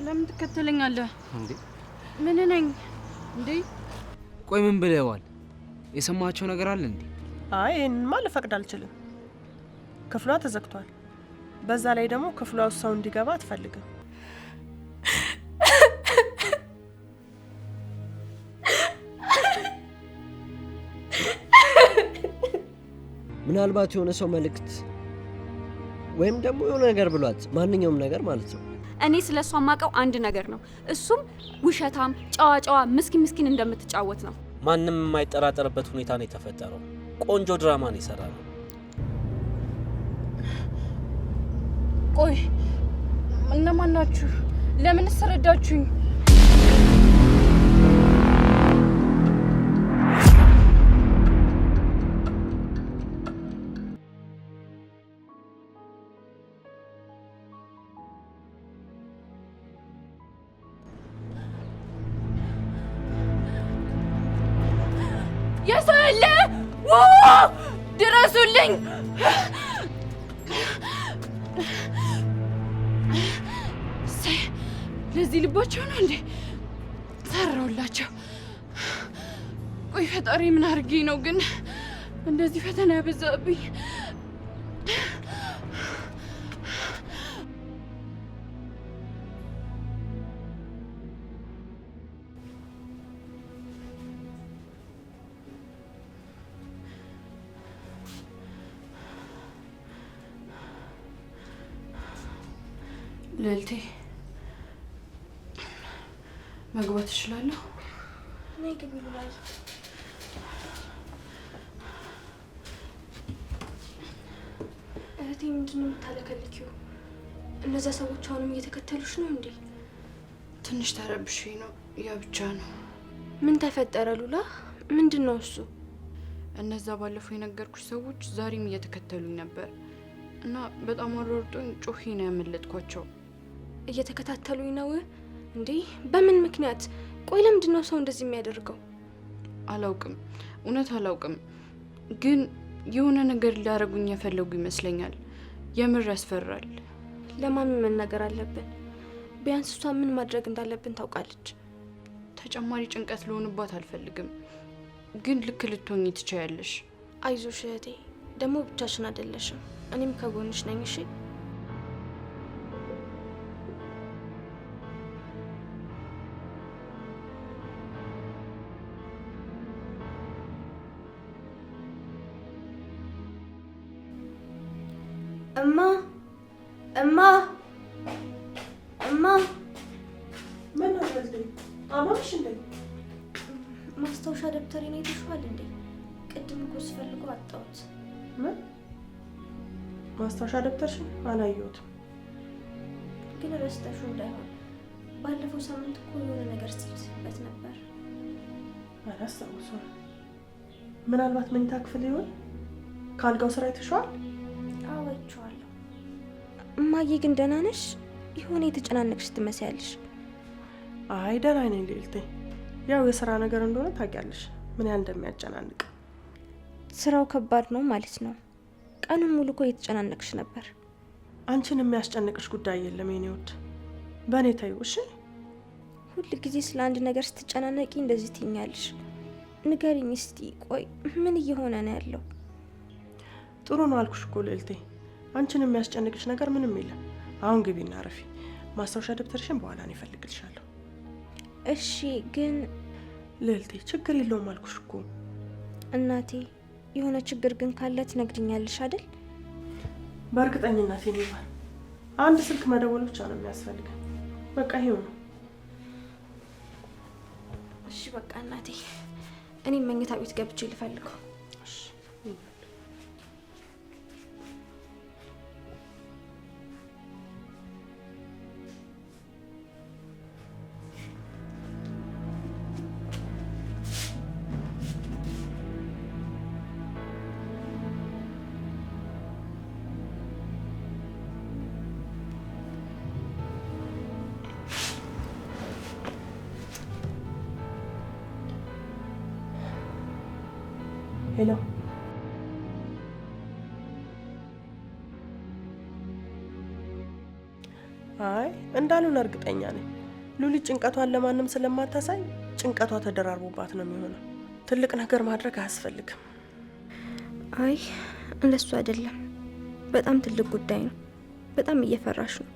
ለምን ትከተለኛለህ እንዴ? ምን ነኝ እንዴ? ቆይ ምን ብለዋል? የሰማቸው ነገር አለ እንዴ? አይ እኔማ ልፈቅድ አልችልም። ክፍሏ ተዘግቷል። በዛ ላይ ደግሞ ክፍሏ ውስጥ ሰው እንዲገባ አትፈልግም። ምናልባት የሆነ ሰው መልእክት ወይም ደግሞ የሆነ ነገር ብሏት ማንኛውም ነገር ማለት ነው። እኔ ስለሷ ማቀው አንድ ነገር ነው። እሱም ውሸታም፣ ጨዋጨዋ፣ ምስኪን እንደምትጫወት ነው። ማንም የማይጠራጠርበት ሁኔታ ነው የተፈጠረው። ቆንጆ ድራማ ነው የሰራነው። ቆይ እነማን ናችሁ? ለምን ተረዳችሁኝ? የሰለ ድረሱልኝ! ለዚህ ልባቸው ነው እንዴ ሰራውላቸው? ቆይ ፈጣሪ ምን አድርጌ ነው ግን እንደዚህ ፈተና ያበዛብኝ? ልልቴ መግባት እችላለሁ? ነይ ግቢ ብላኝ። እህቴ ምንድን ነው የምታለከልኪው? እነዛ ሰዎች አሁንም እየተከተሉሽ ነው እንዴ? ትንሽ ተረብሼ ነው። ያ ብቻ ነው። ምን ተፈጠረ ሉላ? ምንድን ነው እሱ? እነዛ ባለፈው የነገርኩሽ ሰዎች ዛሬም እየተከተሉኝ ነበር እና በጣም አሯርጦኝ ጮሄ ነው ያመለጥኳቸው። እየተከታተሉኝ ነው እንዴ? በምን ምክንያት? ቆይ ለምንድን ነው ሰው እንደዚህ የሚያደርገው? አላውቅም፣ እውነት አላውቅም። ግን የሆነ ነገር ሊያደርጉኝ የፈለጉ ይመስለኛል። የምር ያስፈራል። ለማሚ መናገር አለብን። ቢያንስ እሷ ምን ማድረግ እንዳለብን ታውቃለች። ተጨማሪ ጭንቀት ልሆንባት አልፈልግም። ግን ልክ ልትሆኚ ትችያለሽ። አይዞሽ እህቴ፣ ደግሞ ብቻሽን አይደለሽም። እኔም ከጎንሽ ነኝ። እሺ እማ እማ እማ ምን አደረግኝ? አማምሽ እንዴ? ማስታወሻ ደብተሬን አይተሽዋል እንዴ? ቅድም እኮ ስፈልገው አጣሁት። ምን ማስታወሻ ደብተርሽን? አላየሁትም። ግን ረስተሽው እንዳይሆን ባለፈው ሳምንት እኮ የሆነ ነገር ስትጽፍበት ነበር። አላስታውሰውም። ምናልባት መኝታ ክፍል ይሆን? ካልጋው ስራ አይተሽዋል? አዎ አይቼዋለሁ። እማዬ ግን ደህና ነሽ? የሆነ የተጨናነቅሽ ትመስያለሽ። አይ ደህና ነኝ ልዕልቴ። ያው የስራ ነገር እንደሆነ ታውቂያለሽ ምን ያህል እንደሚያጨናንቅ። ስራው ከባድ ነው ማለት ነው። ቀኑን ሙሉ እኮ እየተጨናነቅሽ ነበር። አንቺን የሚያስጨንቅሽ ጉዳይ የለም የኔ ውድ፣ በእኔ ተይው እሺ። ሁል ጊዜ ስለ አንድ ነገር ስትጨናነቂ እንደዚህ ትይኛለሽ። ንገሪኝ እስቲ፣ ቆይ ምን እየሆነ ነው ያለው? ጥሩ ነው አልኩሽ እኮ ልዕልቴ። አንቺን የሚያስጨንቅሽ ነገር ምንም የለም። አሁን ግቢና አረፊ። ማስታወሻ ደብተርሽን በኋላ ነው እፈልግልሻለሁ። እሺ ግን ልዕልቴ ችግር የለውም አልኩሽ እኮ። እናቴ የሆነ ችግር ግን ካለ ትነግሪኛለሽ አይደል? በእርግጠኝነት ይኖራል። አንድ ስልክ መደወል ብቻ ነው የሚያስፈልገን። በቃ ይሄው ነው። እሺ በቃ እናቴ፣ እኔም መኝታ ቤት ገብቼ ልፈልገው። ሄሎ አይ እንዳሉን እርግጠኛ ነኝ። ሉሊት ጭንቀቷን ለማንም ስለማታሳይ ጭንቀቷ ተደራርቦባት ነው የሚሆነው። ትልቅ ነገር ማድረግ አያስፈልግም። አይ እንደሱ አይደለም። በጣም ትልቅ ጉዳይ ነው። በጣም እየፈራሽ ነው።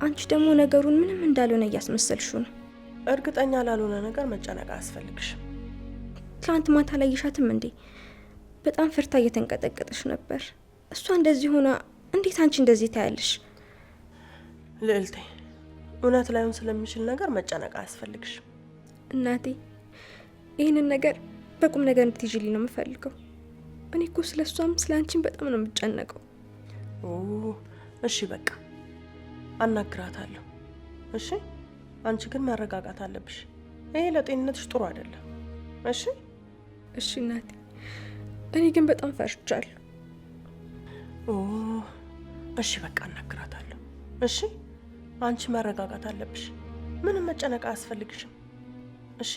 አንቺ ደግሞ ነገሩን ምንም እንዳልሆነ እያስመሰልሽው ነው። እርግጠኛ ላልሆነ ነገር መጨነቅ አያስፈልግሽም። ትላንት ማታ አላየሻትም እንዴ? በጣም ፈርታ እየተንቀጠቀጠች ነበር። እሷ እንደዚህ ሆና እንዴት አንቺ እንደዚህ ታያለሽ? ልዕልቴ፣ እውነት ላይሆን ስለሚችል ነገር መጨነቅ አያስፈልግሽም። እናቴ፣ ይህንን ነገር በቁም ነገር እንድትይዥልኝ ነው የምፈልገው። እኔ እኮ ስለ እሷም ስለ አንቺም በጣም ነው የምጨነቀው። እሺ በቃ አናግራታለሁ። እሺ፣ አንቺ ግን መረጋጋት አለብሽ። ይሄ ለጤንነትሽ ጥሩ አይደለም። እሺ እሺ እናቴ፣ እኔ ግን በጣም ፈርቻለሁ። እሺ በቃ አናግራታለሁ። እሺ፣ አንቺ መረጋጋት አለብሽ። ምንም መጨነቅ አያስፈልግሽም። እሺ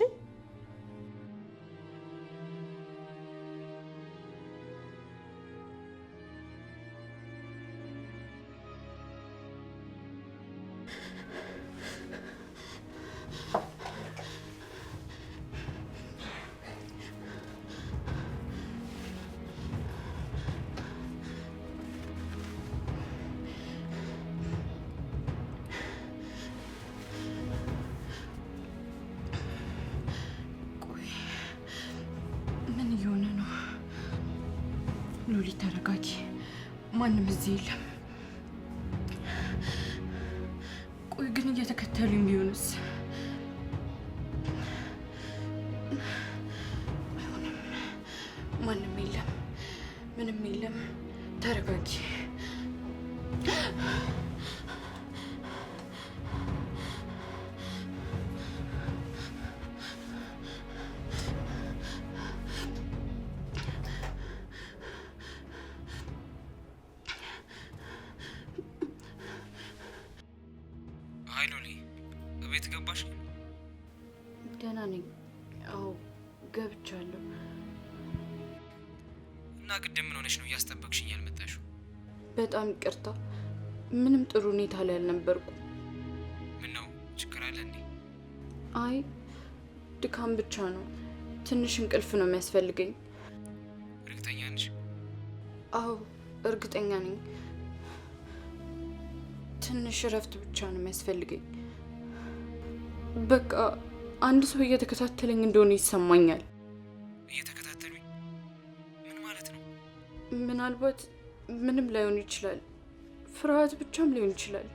ሉሊት ተረጋጊ። ማንም እዚህ የለም። ቆይ ግን እየተከተሉኝ ቢሆንስ? አይሆንም። ማንም የለም፣ ምንም የለም። ተረጋጊ። ቤት ገባሽ? ደህና ነኝ። አዎ ገብቻለሁ። እና ቅድም ምን ሆነሽ ነው እያስጠበቅሽኝ ያልመጣሽው? በጣም ይቅርታ፣ ምንም ጥሩ ሁኔታ ላይ አልነበርኩም። ምን ነው ችግር አለ እንዴ? አይ ድካም ብቻ ነው። ትንሽ እንቅልፍ ነው የሚያስፈልገኝ። እርግጠኛ ነሽ? አዎ እርግጠኛ ነኝ። ትንሽ እረፍት ብቻ ነው የሚያስፈልገኝ። በቃ አንድ ሰው እየተከታተለኝ እንደሆነ ይሰማኛል። እየተከታተሉኝ? ምን ማለት ነው? ምናልባት ምንም ላይሆን ይችላል። ፍርሃት ብቻም ሊሆን ይችላል።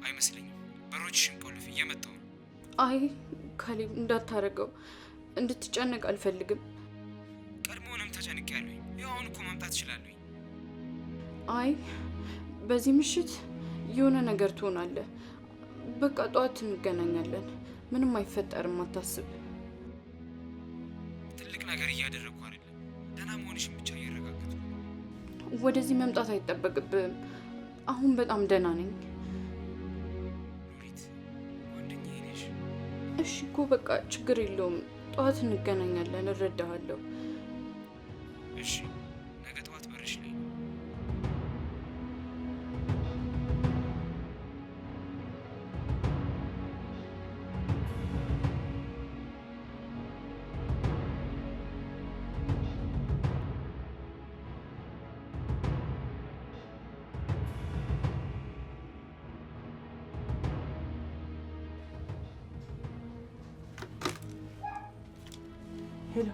አይመስለኝም። በሮችሽን ቆልፍ፣ እየመጣሁ ነው። አይ ካሌብ እንዳታረገው፣ እንድትጨነቅ አልፈልግም። ቀድሞውንም ተጨንቄያለሁኝ። ያው አሁን እኮ መምጣት እችላለሁኝ። አይ በዚህ ምሽት የሆነ ነገር ትሆናለህ። በቃ ጠዋት እንገናኛለን። ምንም አይፈጠርም፣ አታስብ። ትልቅ ነገር እያደረግኩ አይደለም፣ ደህና መሆንሽን ብቻ እያረጋገጥኩ። ወደዚህ መምጣት አይጠበቅብህም። አሁን በጣም ደህና ነኝ። ሉሊት ጓደኛዬ ነሽ። እሺ እኮ በቃ ችግር የለውም። ጠዋት እንገናኛለን፣ እረዳሃለሁ። እሺ ነገ ጠዋት በርሽ ላይ። ሄሎ፣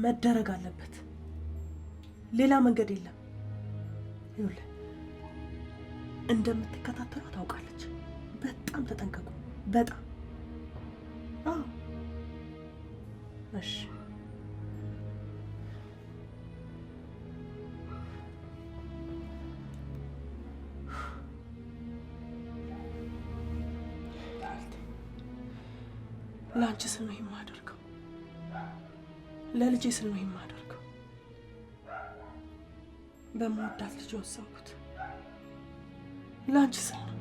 መደረግ አለበት። ሌላ መንገድ የለም። ይኸውልህ እንደምትከታተሉ ታውቃለች። በጣም ተጠንቀቁ። በጣም አዎ። እሺ ለአንቺ ስል ነው የማደርገው። ለልጄ ስል ነው የማደርገው። በመወዳት ልጅ ወሰንኩት። ለአንቺ ስል ነው።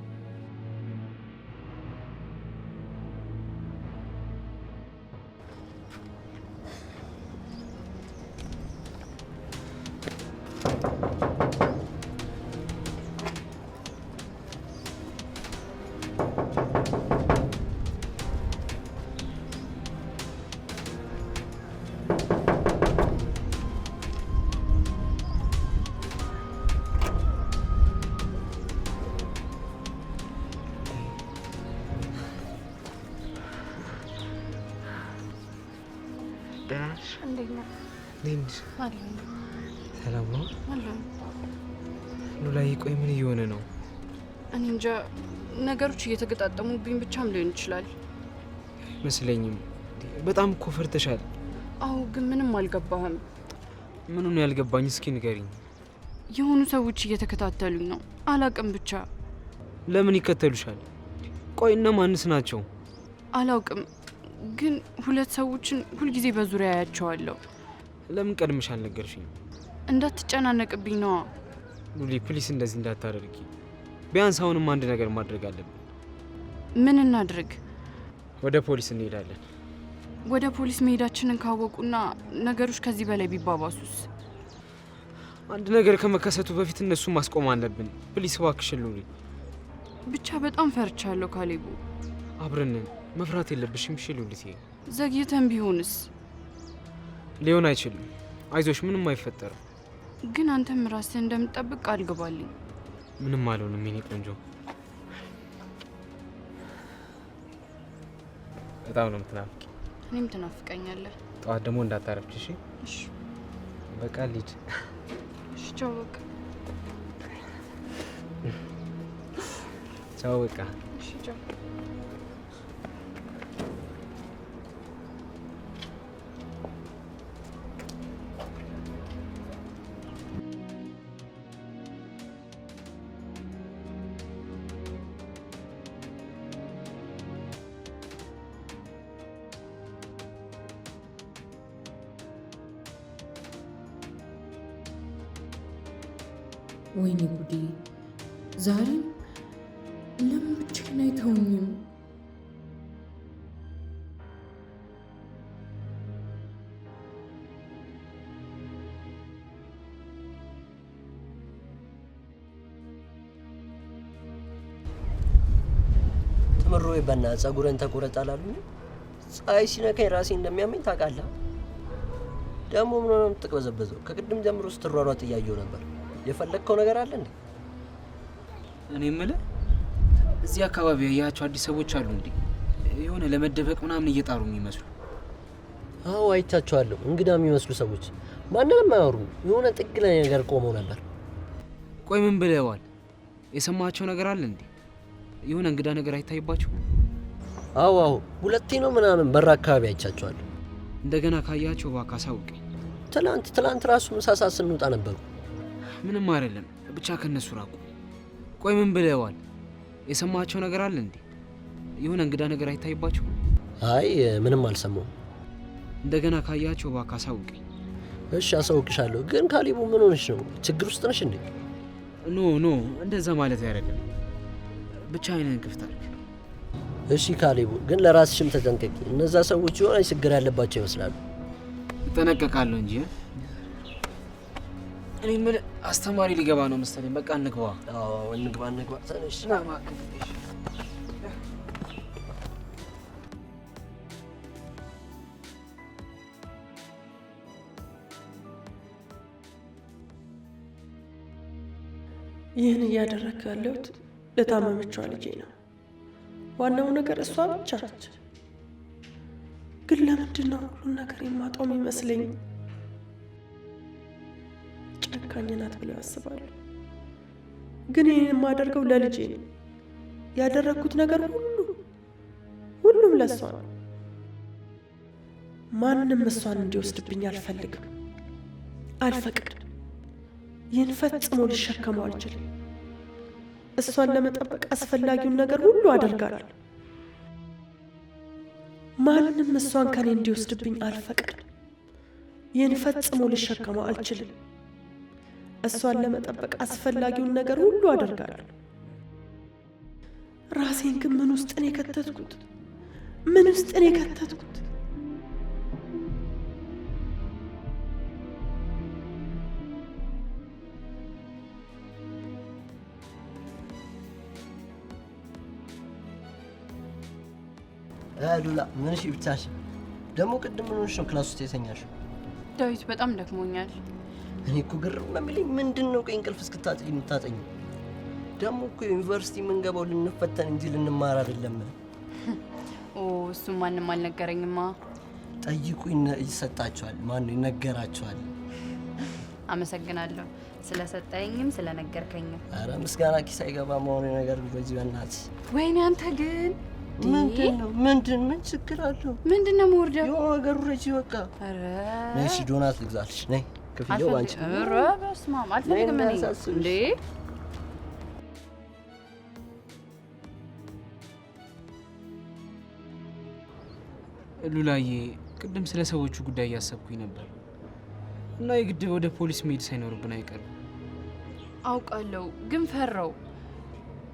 ሰላም ነው ሉላዬ? ቆይ ምን እየሆነ ነው? እኔ እንጃ፣ ነገሮች እየተገጣጠሙብኝ ብቻም ሊሆን ይችላል። መስለኝም በጣም እኮ ፈርተሻል። አዎ፣ ግን ምንም አልገባህም። ምኑን ያልገባኝ? እስኪ ንገሪኝ። የሆኑ ሰዎች እየተከታተሉኝ ነው። አላቅም ብቻ። ለምን ይከተሉሻል? ቆይ እነማንስ ናቸው? አላውቅም፣ ግን ሁለት ሰዎችን ሁልጊዜ በዙሪያ ያያቸዋለሁ። ለምን ቀድመሽ አልነገርሽኝ? እንዳትጨናነቅብኝ ነዋ። ሉሊ ፕሊስ፣ እንደዚህ እንዳታደርጊ። ቢያንስ አሁንም አንድ ነገር ማድረግ አለብን። ምን እናድርግ? ወደ ፖሊስ እንሄዳለን። ወደ ፖሊስ መሄዳችንን ካወቁና ነገሮች ከዚህ በላይ ቢባባሱስ? አንድ ነገር ከመከሰቱ በፊት እነሱ ማስቆም አለብን። ፕሊስ እባክሽን ሉሊ። ብቻ በጣም ፈርቻለሁ ካሌቡ። አብረንን መፍራት የለብሽም እሺ ሉሊት? ዘግይተን ቢሆንስ? ሊሆን አይችልም። አይዞሽ፣ ምንም አይፈጠርም። ግን አንተም ራስህ እንደምትጠብቅ ቃል ግባልኝ። ምንም አልሆንም የኔ ቆንጆ። በጣም ነው የምትናፍቂ። እኔም ትናፍቀኛለህ። ጠዋት ደግሞ እንዳታረፍች እሺ? እሺ በቃ ልሂድ። እሺ ቻው። በቃ ቻው። በቃ እሺ ቻው። ወይኔ ጉዴ! ዛሬም ለምን ብቻዬን አይተውኝም? ትምሮ በና ጸጉረን ተቆረጥ አላሉ? ፀሐይ ሲነካኝ ራሴ እንደሚያመኝ ታውቃለህ። ደግሞ ምን ነው የምትቅበዘበዘው? ከቅድም ጀምሮ ስትሯሯጥ እያየሁ ነበር። የፈለግከው ነገር አለ እንዴ? እኔ የምልህ እዚህ አካባቢ ያያቸው አዲስ ሰዎች አሉ እንዴ? የሆነ ለመደበቅ ምናምን እየጣሩ የሚመስሉ። አዎ አይቻቸዋለሁ። እንግዳ የሚመስሉ ሰዎች ማንንም አያወሩም። የሆነ ጥግ ላይ ነገር ቆመው ነበር። ቆይ ምን ብለዋል? የሰማቸው ነገር አለ እንዴ? የሆነ እንግዳ ነገር አይታይባቸው? አዎ ሁለቴ ነው ምናምን በር አካባቢ አይቻቸዋለሁ። እንደገና ካያቸው እባክህ አሳውቀኝ። ትላንት ራሱ ምሳ ሰዓት ስንወጣ ነበሩ። ምንም አይደለም፣ ብቻ ከነሱ ራቁ። ቆይ ምን ብለዋል? የሰማቸው ነገር አለ እንዴ? የሆነ እንግዳ ነገር አይታይባቸው? አይ ምንም አልሰማሁም። እንደገና ካያቸው እባክህ አሳውቀኝ። እሺ አሳውቅሻለሁ። ግን ካሌቡ ምን ሆነሽ ነው? ችግር ውስጥ ነሽ እንዴ? ኖ እንደዛ ማለት አይደለም። ብቻ አይነን ክፍት አድርግ። እሺ ካሌቡ፣ ግን ለራስሽም ተጠንቀቂ። እነዛ ሰዎች የሆነ ችግር ያለባቸው ይመስላሉ። እጠነቀቃለሁ እንጂ። እኔ የምልህ አስተማሪ ሊገባ ነው መሰለኝ። በቃ እንግባ። አዎ እንግባ። ተነሽ። ይህን እያደረግክ ያለሁት ለታመመችዋ ልጄ ነው። ዋናው ነገር እሷ ብቻ ነች። ግን ለምንድን ነው ሁሉን ነገር የማጣው የሚመስለኝ? ጨካኝ ናት ብለው ያስባሉ። ግን ይህን የማደርገው ለልጄ ነው። ያደረግኩት ነገር ሁሉም ለእሷ ነው። ማንም እሷን እንዲወስድብኝ አልፈልግም፣ አልፈቅድም። ይህን ፈጽሞ ልሸከመው አልችልም። እሷን ለመጠበቅ አስፈላጊውን ነገር ሁሉ አደርጋለሁ። ማንም እሷን ከኔ እንዲወስድብኝ አልፈቅድም። ይህን ፈጽሞ ልሸከመው አልችልም። እሷን ለመጠበቅ አስፈላጊውን ነገር ሁሉ አደርጋለሁ። ራሴን ግን ምን ውስጥ ነው የከተትኩት? ሉላ ምን እሺ ብቻሽ ደግሞ ቅድም ምን ሆነሽ ነው ክላስ ውስጥ የተኛሽው? ዳዊት በጣም ደክሞኛል። እኔ እኮ ግርም ነው የሚለኝ ምንድነው ቆይ እንቅልፍ እስክታጥቂ የምታጠኝ? ደግሞ እኮ ዩኒቨርሲቲ የምንገባው ልንፈተን እንጂ ልንማር አይደለም። እሱም ማንም አልነገረኝማ። ጠይቁ ይሰጣቸዋል። ማነው ይነገራቸዋል? አመሰግናለሁ ስለሰጠኝም ስለነገርከኝም። አረ ምስጋና ኪስ አይገባ መሆኑ ነገር በዚህ በእናትህ። ወይኔ አንተ ግን ምንድነው? ምን ችግር አለው? ምንድነው መወርደው? የሆነ ነገር ረጂ በቃ። አረ ነይ እሺ ዶናት ልግዛልሽ። ነይ ክፍያው ባንቺ። አረ በስመ አብ አልፈልግም እኔ እንዴ። ሉላዬ ቅድም ስለ ሰዎቹ ጉዳይ እያሰብኩኝ ነበር እና የግድ ወደ ፖሊስ መሄድ ሳይኖርብን አይቀርም። አውቃለሁ ግን ፈራው።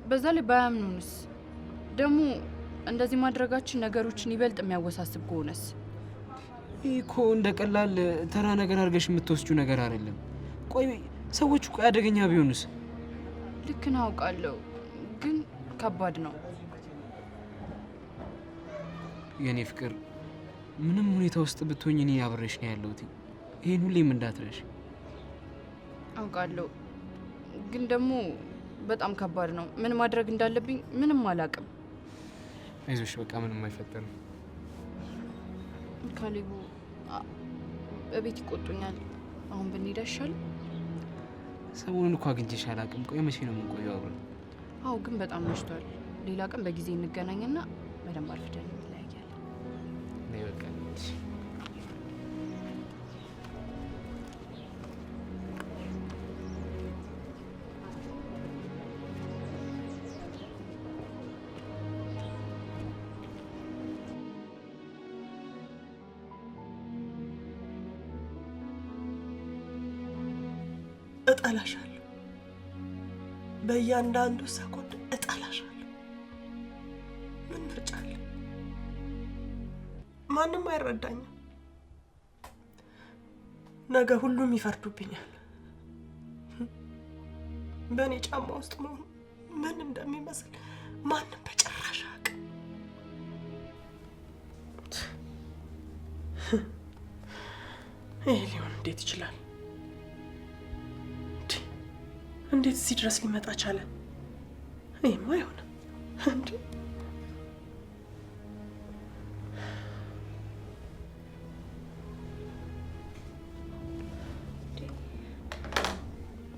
በዛ ላይ ባያምኑንስ? ደግሞ እንደዚህ ማድረጋችን ነገሮችን ይበልጥ የሚያወሳስብ ከሆነስ? ይህ እኮ እንደ ቀላል ተራ ነገር አድርገሽ የምትወስጂው ነገር አይደለም። ቆይ ሰዎቹ ቆይ አደገኛ ቢሆኑስ? ልክ ነው አውቃለሁ፣ ግን ከባድ ነው። የኔ ፍቅር ምንም ሁኔታ ውስጥ ብትሆኝ እኔ አብሬሽ ነው ያለሁት። ይሄን ሁሌም እንዳትረሽ። አውቃለሁ ግን ደግሞ በጣም ከባድ ነው። ምን ማድረግ እንዳለብኝ ምንም አላውቅም። አይዞሽ በቃ ምንም አይፈጠርም። ካሌቡ በቤት ይቆጡኛል። አሁን ብንሄድ አይሻልም? ሰሞኑን እኮ አግኝቼሽ አላውቅም። ቆይ መቼ ነው የምንቆየው አብረን? አዎ ግን በጣም መሽቷል። ሌላ ቀን በጊዜ እንገናኝና በደንብ አርፍደን እንለያያለን። ነይ በቃ እጠላሻለሁ። በእያንዳንዱ ሰኮንድ እጠላሻለሁ። ምን ምርጫ አለ? ማንም አይረዳኝም። ነገ ሁሉም ይፈርዱብኛል። በእኔ ጫማ ውስጥ መሆኑ ምን እንደሚመስል ማንም በጭራሽ አያውቅም። ይሄ ሊሆን እንዴት ይችላል? እንዴት እዚህ ድረስ ሊመጣ ቻለ? ይሄማ አይሆንም እንዴ!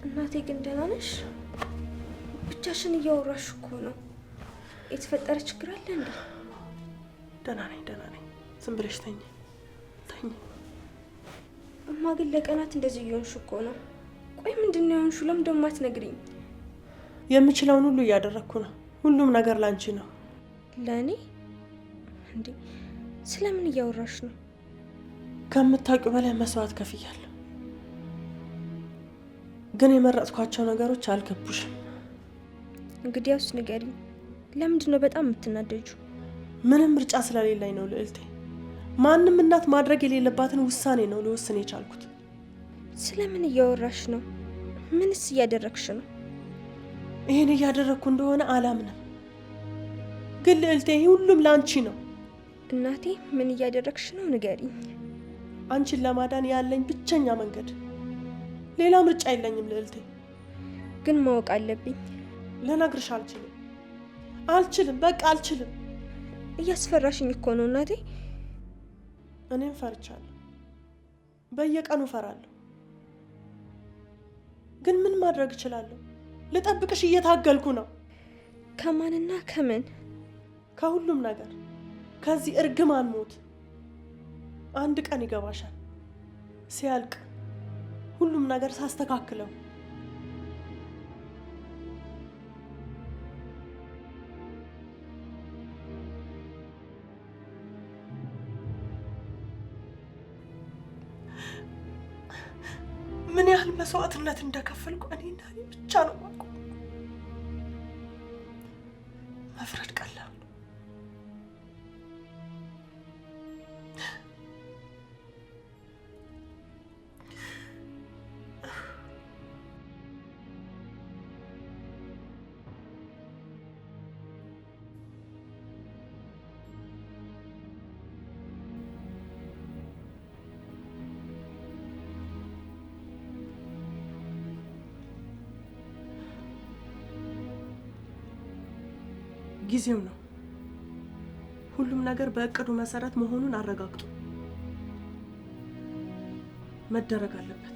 እናቴ ግን ደህና ነሽ? ብቻሽን እያወራሽ እኮ ነው። የተፈጠረ ችግር አለ እንዴ? ደህና ነኝ። ዝም ብለሽ ተኝ። እማ ግን ለቀናት እንደዚህ እየሆንሽ እኮ ነው። ቆይ ምንድነው የሆንሽው? ለምን ደግሞ አትነግሪኝ? የምችለውን ሁሉ እያደረግኩ ነው። ሁሉም ነገር ላንቺ ነው። ለእኔ እንዴ? ስለምን እያወራሽ ነው? ከምታውቂው በላይ መስዋዕት ከፍያለሁ። ግን የመረጥኳቸው ነገሮች አልገቡሽም። እንግዲያውስ ንገሪኝ። ለምንድን ነው በጣም የምትናደጁ? ምንም ምርጫ ስለሌለኝ ነው ልዕልቴ። ማንም እናት ማድረግ የሌለባትን ውሳኔ ነው ልወስን የቻልኩት። ስለምን እያወራሽ ነው? ምንስ እያደረግሽ ነው? ይሄን እያደረግኩ እንደሆነ አላምንም። ግን ልዕልቴ ሁሉም ለአንቺ ነው። እናቴ ምን እያደረግሽ ነው? ንገሪኝ። አንቺን ለማዳን ያለኝ ብቸኛ መንገድ፣ ሌላ ምርጫ የለኝም ልዕልቴ። ግን ማወቅ አለብኝ። ልነግርሽ አልችልም። በቃ አልችልም። እያስፈራሽኝ እኮ ነው እናቴ። እኔም ፈርቻለሁ። በየቀኑ ፈራለሁ። ግን ምን ማድረግ እችላለሁ? ልጠብቅሽ እየታገልኩ ነው። ከማንና ከምን? ከሁሉም ነገር፣ ከዚህ እርግማን ሞት። አንድ ቀን ይገባሻል። ሲያልቅ ሁሉም ነገር ሳስተካክለው ምን ያህል መስዋዕትነት እንደከፈልኩ እኔና እኔ ብቻ ነው የማውቀው። መፍረድ ቀላል ነው። ጊዜው ነው። ሁሉም ነገር በእቅዱ መሰረት መሆኑን አረጋግጡ። መደረግ አለበት።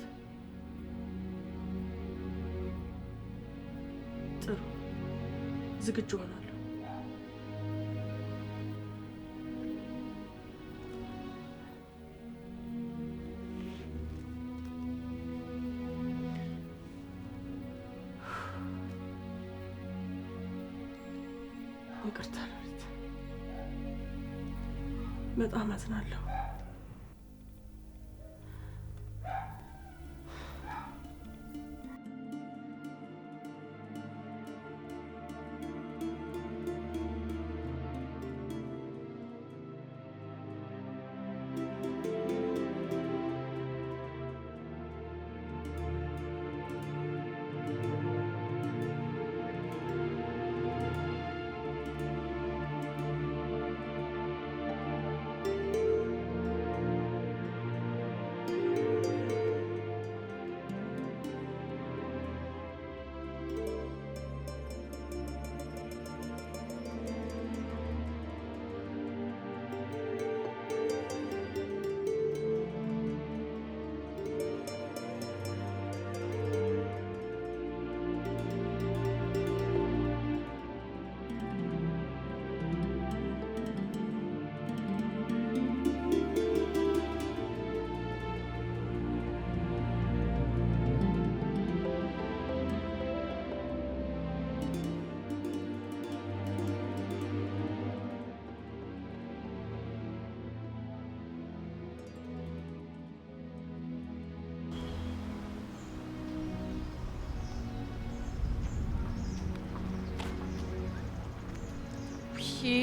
ጥሩ፣ ዝግጁ ሆናለሁ። ይቅርታ፣ በጣም አዝናለሁ።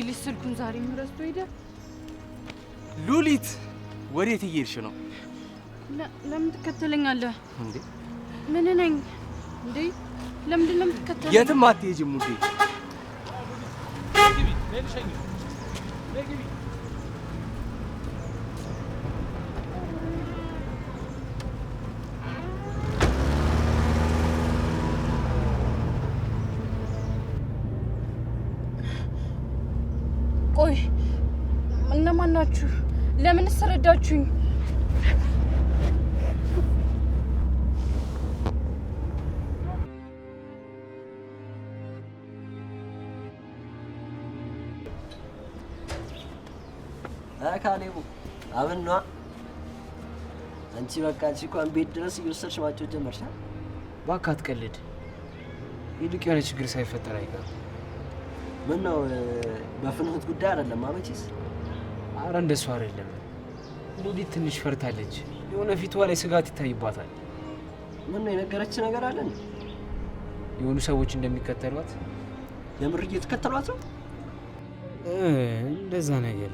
ልጅ ስልኩን ዛሬ ረስቶ ሄደ። ሉሊት ወዴት እየሄድሽ ነው? ለምን ትከተለኛለህ እንዴ? ምን ነኝ እንዴ? ለምንድን ነው የምትከተለኝ? የትም አትሄጂም ውዴ። ቆይ እነማን ናችሁ? ለምን ሰረዳችሁኝ? ካሌቡ አብን ነዋ። አንቺ በቃ አንቺ እንኳን ቤት ድረስ እየወሰድሽ ማጮት ጀመርሻ። እባክህ አትቀልድ። ይልቅ የሆነ ችግር ሳይፈጠር አይቀርም። ምን ነው በፍንህት ጉዳይ አይደለም አመቺስ? አረ እንደሱ አይደለም። ሉሊት ትንሽ ፈርታለች። የሆነ ፊቷ ላይ ስጋት ይታይባታል። ምን ነው የነገረች ነገር አለ? የሆኑ ሰዎች እንደሚከተሏት። የምር እየተከተሏት ነው? እንደዛ ነገር።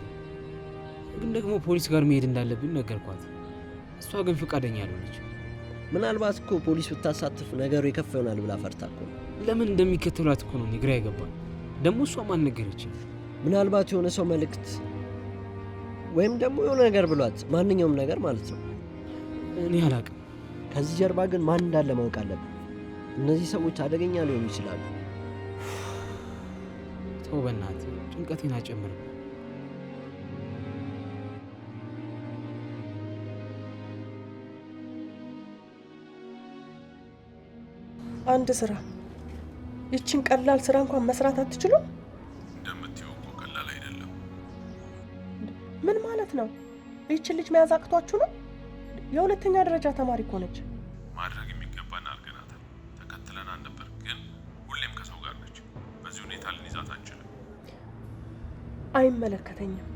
ግን ደግሞ ፖሊስ ጋር መሄድ እንዳለብን ነገርኳት። እሷ ግን ፈቃደኛ አልሆነች። ምናልባት እኮ ፖሊስ ብታሳትፍ ነገሩ የከፋ ይሆናል ብላ ፈርታ እኮ ነው። ለምን እንደሚከተሏት እኮ ነው ግራ ይገባል። ደግሞ እሷም አልነገረችም። ምናልባት የሆነ ሰው መልእክት ወይም ደግሞ የሆነ ነገር ብሏት፣ ማንኛውም ነገር ማለት ነው። እኔ አላውቅም። ከዚህ ጀርባ ግን ማን እንዳለ ማወቅ አለብን። እነዚህ ሰዎች አደገኛ ሊሆኑ ይችላሉ። ተው በእናትህ፣ ጭንቀቴን አጨምርም። አንድ ስራ፣ ይችን ቀላል ስራ እንኳን መስራት አትችሉም? እንደምትይው እኮ ቀላል አይደለም። ምን ማለት ነው? ይችን ልጅ መያዝ አቅቷችሁ ነው? የሁለተኛ ደረጃ ተማሪ እኮ ነች። ማድረግ የሚገባን አድርገናታል። ተከትለናል ነበር፣ ግን ሁሌም ከሰው ጋር ነች። በዚህ ሁኔታ ልንይዛት አንችልም። አይመለከተኝም።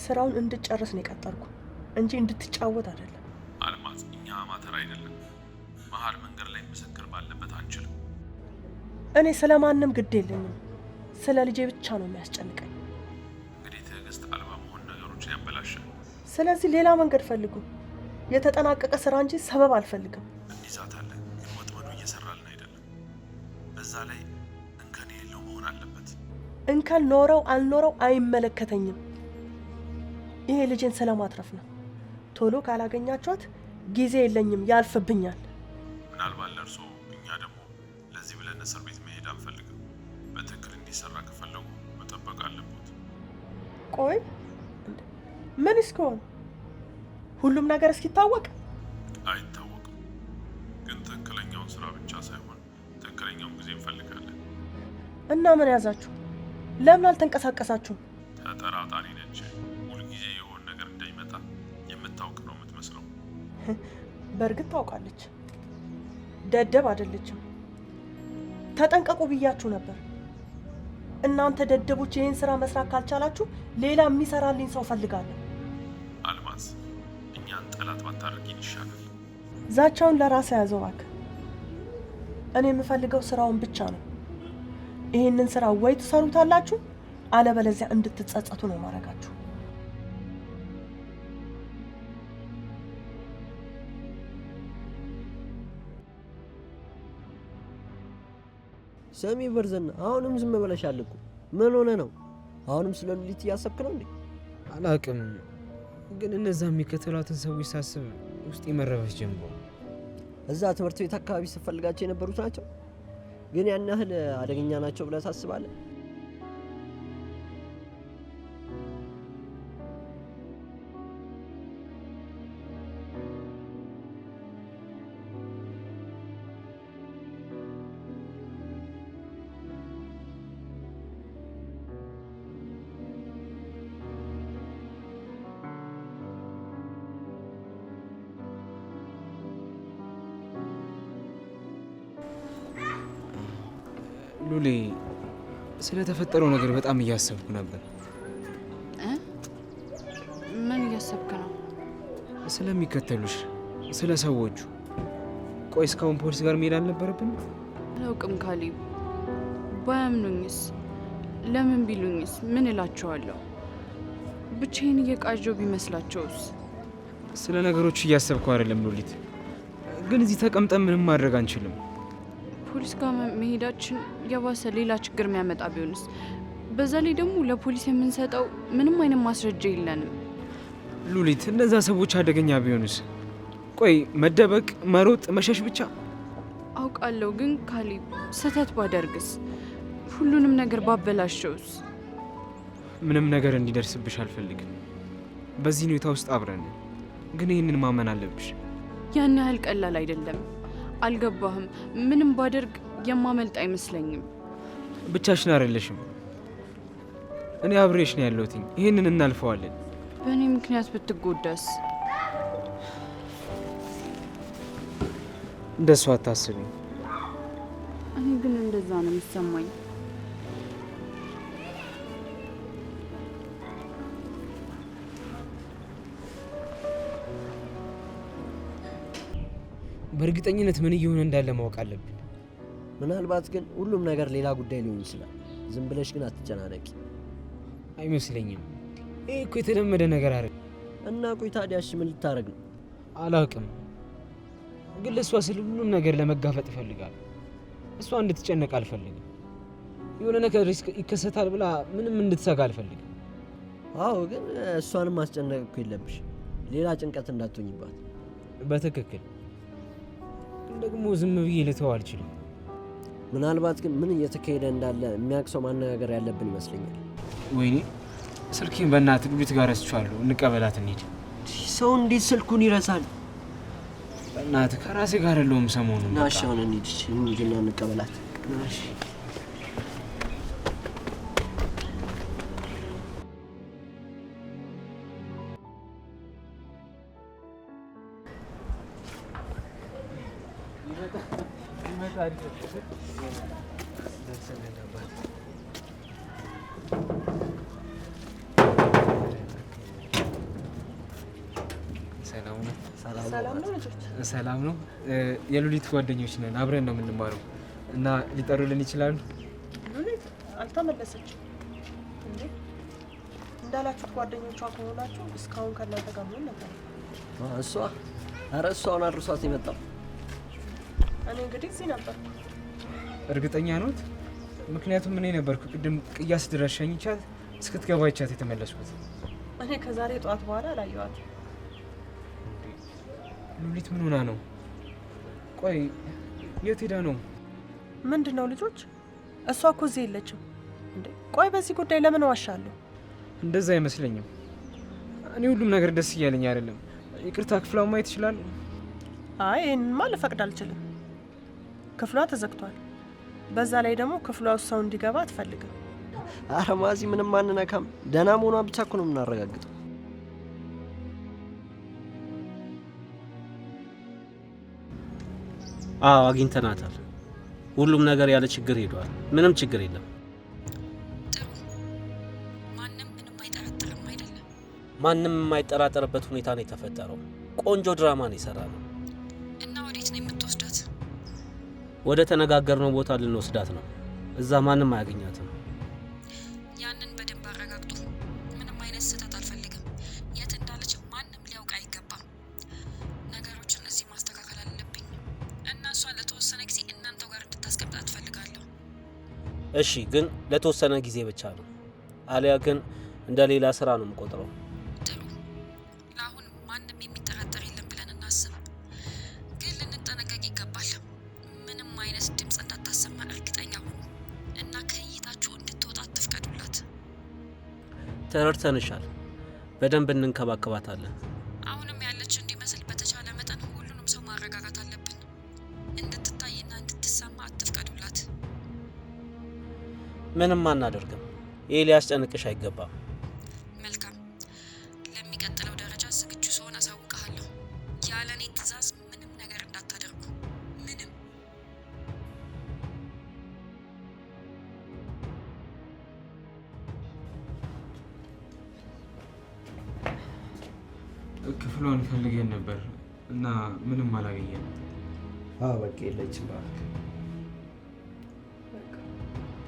ስራውን እንድጨርስ ነው የቀጠርኩ እንጂ እንድትጫወት አይደለም። አልማዝ፣ እኛ አማተር አይደለም። መሀል መንገድ ላይ ምስክር ባለበት አንችልም። እኔ ስለማንም ግድ የለኝም። ስለ ልጄ ብቻ ነው የሚያስጨንቀኝ። እንግዲህ ትዕግስት አልባ መሆን ነገሮችን ያበላሻል። ስለዚህ ሌላ መንገድ ፈልጉ። የተጠናቀቀ ስራ እንጂ ሰበብ አልፈልግም። እንይዛታለን፣ ግን ወጥመዱ እየሰራልን አይደለም። በዛ ላይ እንከን የሌለው መሆን አለበት። እንከን ኖረው አልኖረው አይመለከተኝም። ይሄ ልጄን ስለማትረፍ ነው። ቶሎ ካላገኛችኋት ጊዜ የለኝም፣ ያልፍብኛል። ምናልባት ለእርሶ፣ እኛ ደግሞ ለዚህ ብለን እስር ቤት መሄድ አንፈልግም። በትክክል እንዲሰራ ከፈለጉ ቆይ ምን እስከሆነ ሁሉም ነገር እስኪታወቅ አይታወቅም። ግን ትክክለኛውን ስራ ብቻ ሳይሆን ትክክለኛውን ጊዜ እንፈልጋለን። እና ምን ያዛችሁ? ለምን አልተንቀሳቀሳችሁም? ተጠራጣሪ ነች። ሁልጊዜ የሆነ ነገር እንዳይመጣ የምታውቅ ነው የምትመስለው። በእርግጥ ታውቃለች። ደደብ አይደለችም። ተጠንቀቁ ብያችሁ ነበር። እናንተ ደደቦች ይህን ስራ መስራት ካልቻላችሁ ሌላ የሚሰራልኝ ሰው ፈልጋለሁ። አልማዝ፣ እኛን ጠላት ባታደርጊን ይሻላል። ዛቻውን ለራስ ያዘው እባክህ። እኔ የምፈልገው ስራውን ብቻ ነው። ይህንን ስራ ወይ ትሰሩታላችሁ አለበለዚያ እንድትጸጸቱ ነው ማረጋችሁ። ሰሚ በርዘን፣ አሁንም ዝም ብለሻል እኮ። ምን ሆነ ነው? አሁንም ስለ ሉሊት እያሰብክ ነው እንዴ? አላቅም፣ ግን እነዛ የሚከተሏትን ሰዎች ሳስብ ውስጥ መረበሽ ጀምሮ። እዛ ትምህርት ቤት አካባቢ ስትፈልጋቸው የነበሩት ናቸው። ግን ያን ያህል አደገኛ ናቸው ብለህ ታስባለህ? ሉሌ፣ ስለተፈጠረው ነገር በጣም እያሰብኩ ነበር። ምን እያሰብክ ነው? ስለሚከተሉሽ፣ ስለ ሰዎቹ። ቆይ እስካሁን ፖሊስ ጋር መሄድ አልነበረብን? አላውቅም ካሌብ። ባያምኑኝስ? ለምን ቢሉኝስ ምን እላቸዋለሁ? ብቻዬን እየቃዠው ቢመስላቸውስ? ስለ ነገሮቹ እያሰብኩ አይደለም ሉሊት፣ ግን እዚህ ተቀምጠን ምንም ማድረግ አንችልም። ፖሊስ ጋር መሄዳችን የባሰ ሌላ ችግር የሚያመጣ ቢሆንስ? በዛ ላይ ደግሞ ለፖሊስ የምንሰጠው ምንም አይነት ማስረጃ የለንም። ሉሊት፣ እነዛ ሰዎች አደገኛ ቢሆንስ? ቆይ መደበቅ፣ መሮጥ፣ መሸሽ ብቻ? አውቃለሁ፣ ግን ካሌብ ስህተት ባደርግስ? ሁሉንም ነገር ባበላሸውስ? ምንም ነገር እንዲደርስብሽ አልፈልግም። በዚህ ሁኔታ ውስጥ አብረን፣ ግን ይህንን ማመን አለብሽ። ያን ያህል ቀላል አይደለም። አልገባህም? ምንም ባደርግ የማመልጥ አይመስለኝም። ብቻሽን አይደለሽም፣ እኔ አብሬሽ ነው ያለሁት። ይህንን እናልፈዋለን። በእኔ ምክንያት ብትጎዳስ? እንደሱ አታስቢ። እኔ ግን እንደዛ ነው የሚሰማኝ። በእርግጠኝነት ምን እየሆነ እንዳለ ማወቅ አለብን። ምናልባት ግን ሁሉም ነገር ሌላ ጉዳይ ሊሆን ይችላል። ዝም ብለሽ ግን አትጨናነቂ። አይመስለኝም። ይህ እኮ የተለመደ ነገር አይደል። እና ቆይ ታዲያ እሺ ምን ልታረግ ነው? አላውቅም፣ ግን ለእሷ ስል ሁሉም ነገር ለመጋፈጥ ይፈልጋል። እሷ እንድትጨነቅ አልፈልግም። የሆነ ነገር ይከሰታል ብላ ምንም እንድትሰጋ አልፈልግም። አዎ፣ ግን እሷንም ማስጨነቅ እኮ የለብሽ። ሌላ ጭንቀት እንዳትሆኝባት። በትክክል። ግን ደግሞ ዝም ብዬ ልተው አልችልም። ምናልባት ግን ምን እየተካሄደ እንዳለ የሚያውቅ ሰው ማነጋገር ያለብን ይመስለኛል። ወይኔ ስልኬን በእናትህ ሉሊት ጋር ረስቼዋለሁ። እንቀበላት፣ እንሂድ። ሰው እንዴት ስልኩን ይረሳል? በእናትህ ከራሴ ጋር የለውም ሰሞኑን። ናሽ አሁን እንሂድና እንቀበላት። ናሽ ሰላም ነው። የሉሊት ጓደኞች ነን፣ አብረን ነው የምንማረው እና ሊጠሩልን ይችላሉ? ሉሊት አልተመለሰችም እንዴ? እንዳላችሁት ጓደኞቿ ከሆናችሁ እስካሁን ከእናንተ ጋር ምን ነበር? እሷ ኧረ እሷን አድርሷት የመጣው። እኔ እንግዲህ እዚህ ነበርኩ። እርግጠኛ ኖት? ምክንያቱም እኔ ነበርኩ ቅድም ቅያስ ድረስ ሸኝቻት እስክትገባ ይቻት የተመለስኩት። እኔ ከዛሬ ጠዋት በኋላ አላየኋት። ሉሊት ምን ሆና ነው? ቆይ የት ሄዳ ነው? ምንድን ነው ልጆች? እሷ እኮ እዚህ የለችም እንዴ? ቆይ በዚህ ጉዳይ ለምን ዋሻለሁ? እንደዛ አይመስለኝም። እኔ ሁሉም ነገር ደስ እያለኝ አይደለም። ይቅርታ ክፍሏን ማየት ይችላል? አይ ይህንማ ልፈቅድ አልችልም። ክፍሏ ተዘግቷል። በዛ ላይ ደግሞ ክፍሏ ውስጥ ሰው እንዲገባ አትፈልግም። አረ ማዚ ምንም አንነካም። ደህና መሆኗን ብቻ እኮ ነው የምናረጋግጠው። አዎ አግኝተናታል። ሁሉም ነገር ያለ ችግር ሄዷል። ምንም ችግር የለም። ማንም ምንም አይጠራጠርም አይደለም? ማንም የማይጠራጠርበት ሁኔታ ነው የተፈጠረው። ቆንጆ ድራማ ነው የሰራ ነው። እና ወዴት ነው የምትወስዳት? ወደ ተነጋገርነው ቦታ ልንወስዳት ነው። እዛ ማንም አያገኛትም። ያንን በደንብ አረጋግጡ። ምንም አይነት ስህተት አልፈልግም። የት እንዳለች ማንም ሊያውቅ አይገባም። ነገሮችን እዚህ ማስተካከል አለብኝ እና እሷን ለተወሰነ ጊዜ እናንተው ጋር እንድታስቀምጣት እፈልጋለሁ። እሺ፣ ግን ለተወሰነ ጊዜ ብቻ ነው። አሊያ ግን እንደ ሌላ ስራ ነው የምቆጥረው። ጥሩ። ለአሁን ማንም የሚጠራጠር የለም ብለን እናስብ። ግን ልንጠነቀቅ ይገባል። ምንም አይነት ድምፅ እንዳታሰማ እርግጠኛ ሁኑ እና ከእይታችሁ እንድትወጣ አትፍቀዱላት። ተረድተንሻል። በደንብ እንንከባከባታለን። አሁንም ያለች እንዲመስል በተቻለ መጠን ሁሉንም ሰው ማረጋጋት አለብን። እንድትታይና እንድትሰማ አትፍቀዱላት። ምንም አናደርግም። ይህ ሊያስጨንቅሽ አይገባም። መልካም። ለሚቀጥለው ደረጃ ዝግጁ ስሆን አሳውቅሃለሁ። ያለ እኔ ትዕዛዝ ምንም ነገር እንዳታደርጉ። ምንም። ክፍሏን ፈልገን ነበር እና ምንም አላገኘንም። በቃ የለችም። በቃ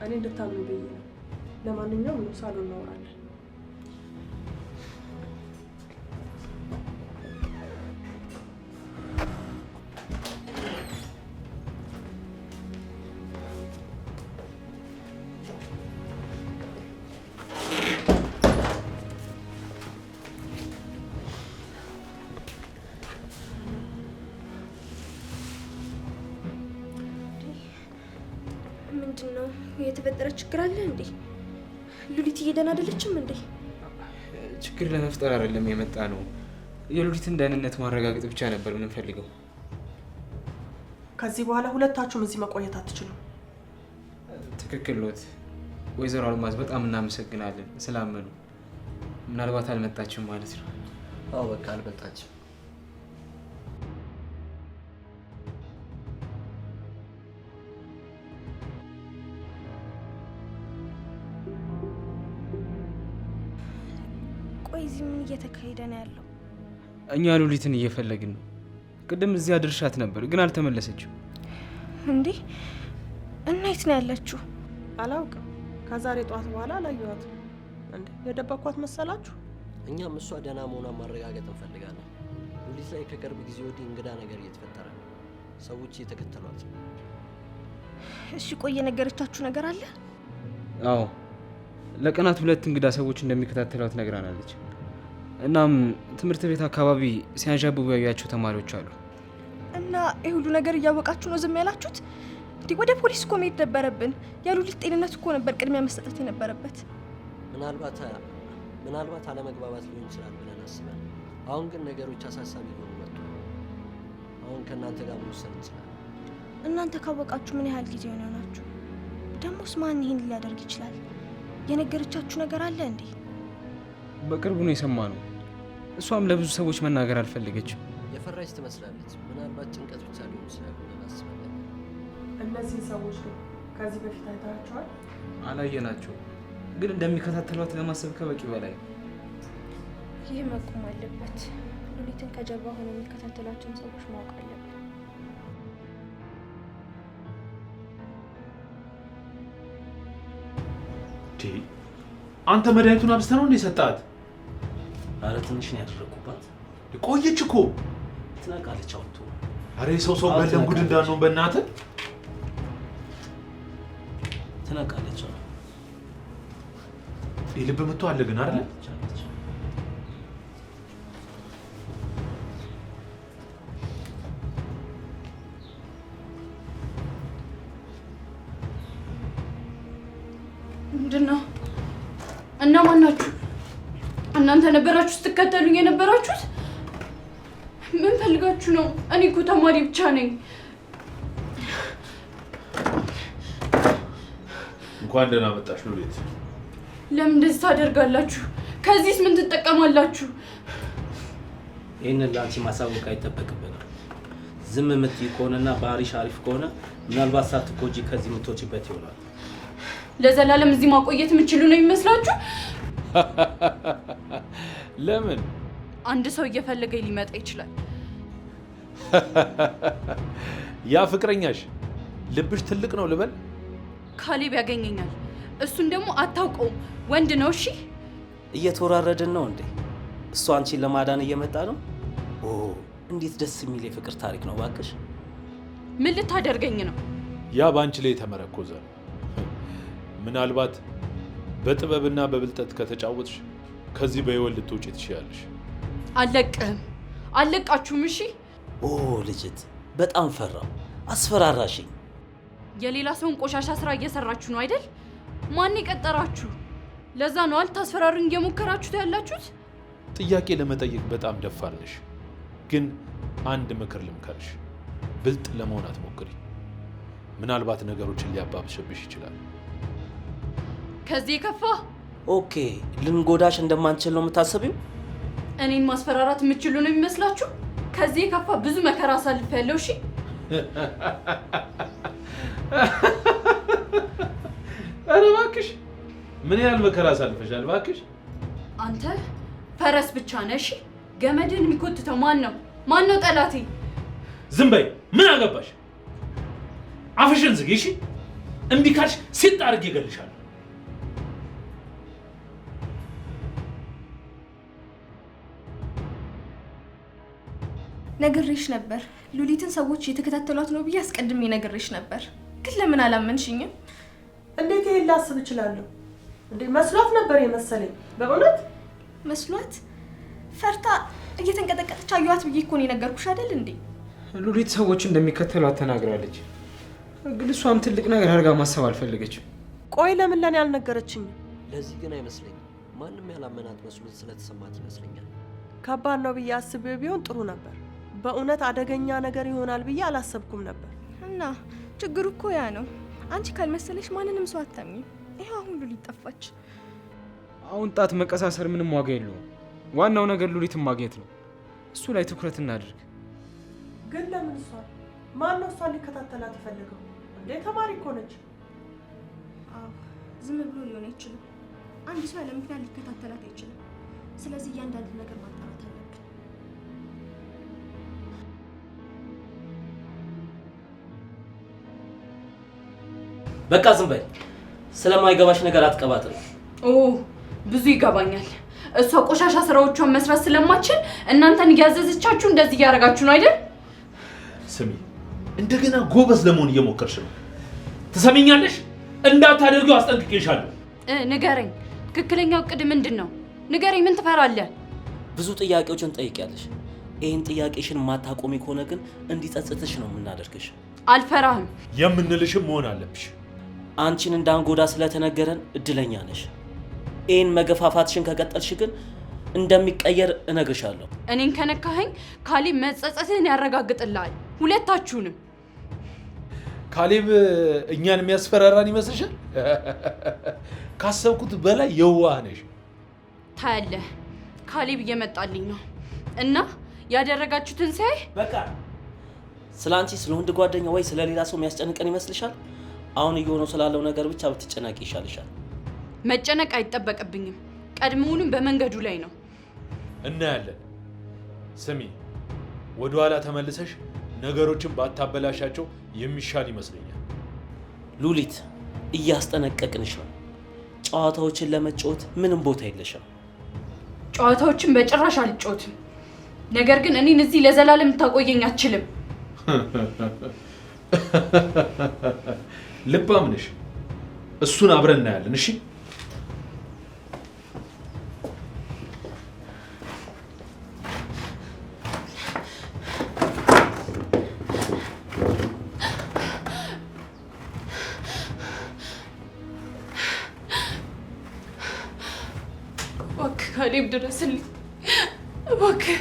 እኔ እንድታምኑ ብዬ ነው። ለማንኛውም ነው ሳሎን እናወራለን። ምንድን ነው የተፈጠረ ችግር አለ እንዴ? ሉሊት እየደህና አይደለችም እንዴ? ችግር ለመፍጠር አይደለም የመጣ ነው። የሉሊትን ደህንነት ማረጋገጥ ብቻ ነበር የምንፈልገው። ከዚህ በኋላ ሁለታችሁም እዚህ መቆየት አትችሉም። ትክክል ኖት ወይዘሮ አልማዝ፣ በጣም እናመሰግናለን ስላመኑ። ምናልባት አልመጣችም ማለት ነው። በቃ አልመጣችም። ቆይ እዚህ ምን እየተካሄደ ነው ያለው? እኛ ሉሊትን እየፈለግን ነው። ቅድም እዚያ ድርሻት ነበር ግን አልተመለሰችም። እንዴ እና የት ነው ያለችው? አላውቅም። ከዛሬ ጠዋት በኋላ አላየኋትም። እንዴ የደበኳት መሰላችሁ? እኛም እሷ ደህና መሆኗን ማረጋገጥ እንፈልጋለን። ሉሊት ላይ ከቅርብ ጊዜ ወዲህ እንግዳ ነገር እየተፈጠረ ነው። ሰዎች እየተከተሏት። እሺ ቆይ የነገረቻችሁ ነገር አለ? አዎ ለቀናት 2 እንግዳ ሰዎች እንደሚከታተሏት ነግራናለች። እናም ትምህርት ቤት አካባቢ ሲያንዣብቡ ያዩአቸው ተማሪዎች አሉ። እና ይህ ሁሉ ነገር እያወቃችሁ ነው ዝም ያላችሁት? እንዲህ ወደ ፖሊስ እኮ መሄድ ነበረብን። የሉሊት ጤንነት እኮ ነበር ቅድሚያ መሰጠት የነበረበት። ምናልባት አለመግባባት ሊሆን ይችላል ብለን አስበን፣ አሁን ግን ነገሮች አሳሳቢ ሊሆኑ መጡ። አሁን ከእናንተ ጋር መወሰን እንችላለን። እናንተ ካወቃችሁ ምን ያህል ጊዜ ሆናችሁ? ደሞስ ማን ይህን ሊያደርግ ይችላል? የነገረቻችሁ ነገር አለ እንዴ? በቅርቡ ነው የሰማነው። እሷም ለብዙ ሰዎች መናገር አልፈለገችም። የፈራች ትመስላለች። ምናልባት ጭንቀት ብቻ ሊሆን ይችላል ብለን አስበን። እነዚህን ሰዎች ግን ከዚህ በፊት አይታችኋል? አላየናቸው፣ ግን እንደሚከታተሏት ለማሰብ ከበቂ በላይ። ይህ መቆም አለበት። ሉሊትን ከጀርባ ሆነው የሚከታተሏቸውን ሰዎች ማወቅ አለበት። አንተ መድኃኒቱን አብዝተህ ነው እንደ ሰጣት? አረ ትንሽ ነው ያደረኩባት። ቆየች እኮ ትነቃለች። አውጥቶ አረ ሰው በለም ጉድ እንዳንሆን በእናትህ ትነቃለች። የልብ ምቶ አለ ግን አይደል? ምንድን ነው? እና ማን ናችሁ? እናንተ ነበራችሁ ስትከተሉኝ የነበራችሁት? ምን ፈልጋችሁ ነው? እኔ እኮ ተማሪ ብቻ ነኝ። እንኳን ደህና መጣሽ ሉሊት። ለምን እንደዚህ ታደርጋላችሁ? ከዚህስ ምን ትጠቀማላችሁ? ይህንን ለአንቺ ማሳወቅ አይጠበቅብንም። ዝም የምትይ ከሆነና ባህሪሽ አሪፍ ከሆነ ምናልባት ሳትጎጂ ከዚህ የምትወጪበት ይሆናል። ለዘላለም እዚህ ማቆየት የምችሉ ነው የሚመስላችሁ? ለምን? አንድ ሰው እየፈለገኝ ሊመጣ ይችላል። ያ ፍቅረኛሽ ልብሽ ትልቅ ነው ልበል? ካሌብ ያገኘኛል። እሱን ደግሞ አታውቀውም። ወንድ ነው። እሺ እየተወራረድን ነው እንዴ? እሱ አንቺን ለማዳን እየመጣ ነው። ኦ እንዴት ደስ የሚል የፍቅር ታሪክ ነው ባክሽ። ምን ልታደርገኝ ነው? ያ በአንቺ ላይ የተመረኮዘ ነው። ምናልባት በጥበብና በብልጠት ከተጫወትሽ ከዚህ በህይወት ልትወጪ ትችያለሽ። አልለቅህም። አልለቃችሁም። እሺ ኦ ልጅት በጣም ፈራው። አስፈራራሽኝ። የሌላ ሰውን ቆሻሻ ስራ እየሰራችሁ ነው አይደል? ማን የቀጠራችሁ? ለዛ ነው አልታስፈራሩኝ እየሞከራችሁት ያላችሁት። ጥያቄ ለመጠየቅ በጣም ደፋር ነሽ። ግን አንድ ምክር ልምከርሽ፣ ብልጥ ለመሆን አትሞክሪ። ምናልባት ነገሮችን ሊያባብሽብሽ ይችላል። ከዚህ የከፋ ኦኬ፣ ልንጎዳሽ እንደማንችል ነው የምታስቢው? እኔን ማስፈራራት የምችሉ ነው የሚመስላችሁ? ከዚህ የከፋ ብዙ መከራ አሳልፌያለሁ። እሺ ኧረ እባክሽ ምን ያህል መከራ አሳልፈሻል? እባክሽ አንተ ፈረስ ብቻ ነህ። እሺ ገመድን የሚኮትተው ማን ነው? ማን ነው ጠላቴ? ዝም በይ። ምን አገባሽ? አፍሽን ዝጊ። እሺ እምቢ ካልሽ ሲጥ አድርጌ እገልሻለሁ። ነግሬሽ ነበር። ሉሊትን ሰዎች እየተከታተሏት ነው ብዬ አስቀድሜ ነግሬሽ ነበር። ግን ለምን አላመንሽኝም? እንዴት ይሄን ላስብ እችላለሁ እንዴ? መስሏት ነበር የመሰለኝ። በእውነት መስሏት ፈርታ እየተንቀጠቀጠች አየኋት ብዬ እኮ ነው የነገርኩሽ አይደል እንዴ? ሉሊት ሰዎች እንደሚከተሏት ተናግራለች። ግን እሷም ትልቅ ነገር አድርጋ ማሰብ አልፈለገችም። ቆይ ለምን ለኔ አልነገረችኝም? ለዚህ ግን አይመስለኝም። ማንም ያላመናት መስሎት ስለተሰማት ይመስለኛል። ከባድ ነው ብዬ አስቤው ቢሆን ጥሩ ነበር። በእውነት አደገኛ ነገር ይሆናል ብዬ አላሰብኩም ነበር። እና ችግሩ እኮ ያ ነው። አንቺ ካልመሰለሽ ማንንም ሰው አታምኚም። ይሄው አሁን ሉሊት ጠፋች። አሁን ጣት መቀሳሰር ምንም ዋጋ የለውም። ዋናው ነገር ሉሊትን ማግኘት ነው። እሱ ላይ ትኩረት እናድርግ። ግን ለምን እሷ? ማን ነው እሷን ሊከታተላት የፈለገው እንዴ? ተማሪ እኮ ነች። አዎ ዝም ብሎ ሊሆን አይችልም። አንድ ሰው ያለ ምክንያት ሊከታተላት አይችልም። ስለዚህ እያንዳንዱ ነገር ማጣራት አለብን። በቃ ዝም በይ። ስለማይገባሽ ነገር አትቀባጥሪ። ኦ ብዙ ይገባኛል። እሷ ቆሻሻ ስራዎቿን መስራት ስለማትችል እናንተን እያዘዘቻችሁ እንደዚህ እያደረጋችሁ ነው አይደል? ስሚ፣ እንደገና ጎበዝ ለመሆን እየሞከርሽ ነው። ትሰሚኛለሽ? እንዳታደርጊው አስጠንቅቄሻለሁ። ንገረኝ፣ ትክክለኛው እቅድ ምንድን ነው? ንገረኝ። ምን ትፈራለህ? ብዙ ጥያቄዎችን ጠይቂያለሽ። ይህን ጥያቄሽን ማታቆሚ ከሆነ ግን እንዲጸጽትሽ ነው የምናደርግሽ። አልፈራህም። የምንልሽም መሆን አለብሽ። አንቺን እንዳንጎዳ ስለተነገረን እድለኛ ነሽ። ይህን መገፋፋትሽን ከቀጠልሽ ግን እንደሚቀየር እነግርሻለሁ። እኔን ከነካኸኝ ካሌብ መጸጸትህን ያረጋግጥልሃል። ሁለታችሁንም። ካሌብ እኛን የሚያስፈራራን ይመስልሻል? ካሰብኩት በላይ የዋህ ነሽ። ታያለህ፣ ካሌብ እየመጣልኝ ነው እና ያደረጋችሁትን ሳይ በቃ ስለ አንቺ ስለ ወንድ ጓደኛ ወይ ስለ ሌላ ሰው የሚያስጨንቀን ይመስልሻል? አሁን እየሆነው ስላለው ነገር ብቻ ብትጨነቂ ይሻልሻል። መጨነቅ አይጠበቅብኝም። ቀድሞውንም በመንገዱ ላይ ነው። እናያለን። ስሚ፣ ወደ ኋላ ተመልሰሽ ነገሮችን ባታበላሻቸው የሚሻል ይመስለኛል። ሉሊት፣ እያስጠነቀቅንሽ ነው። ጨዋታዎችን ለመጫወት ምንም ቦታ የለሽም። ጨዋታዎችን በጭራሽ አልጫወትም። ነገር ግን እኔን እዚህ ለዘላለም ታቆየኝ አትችልም። ልባም ነሽ። እሱን አብረን እናያለን። እሺ እባክህ ካሌብ ድረስልኝ እባክህ።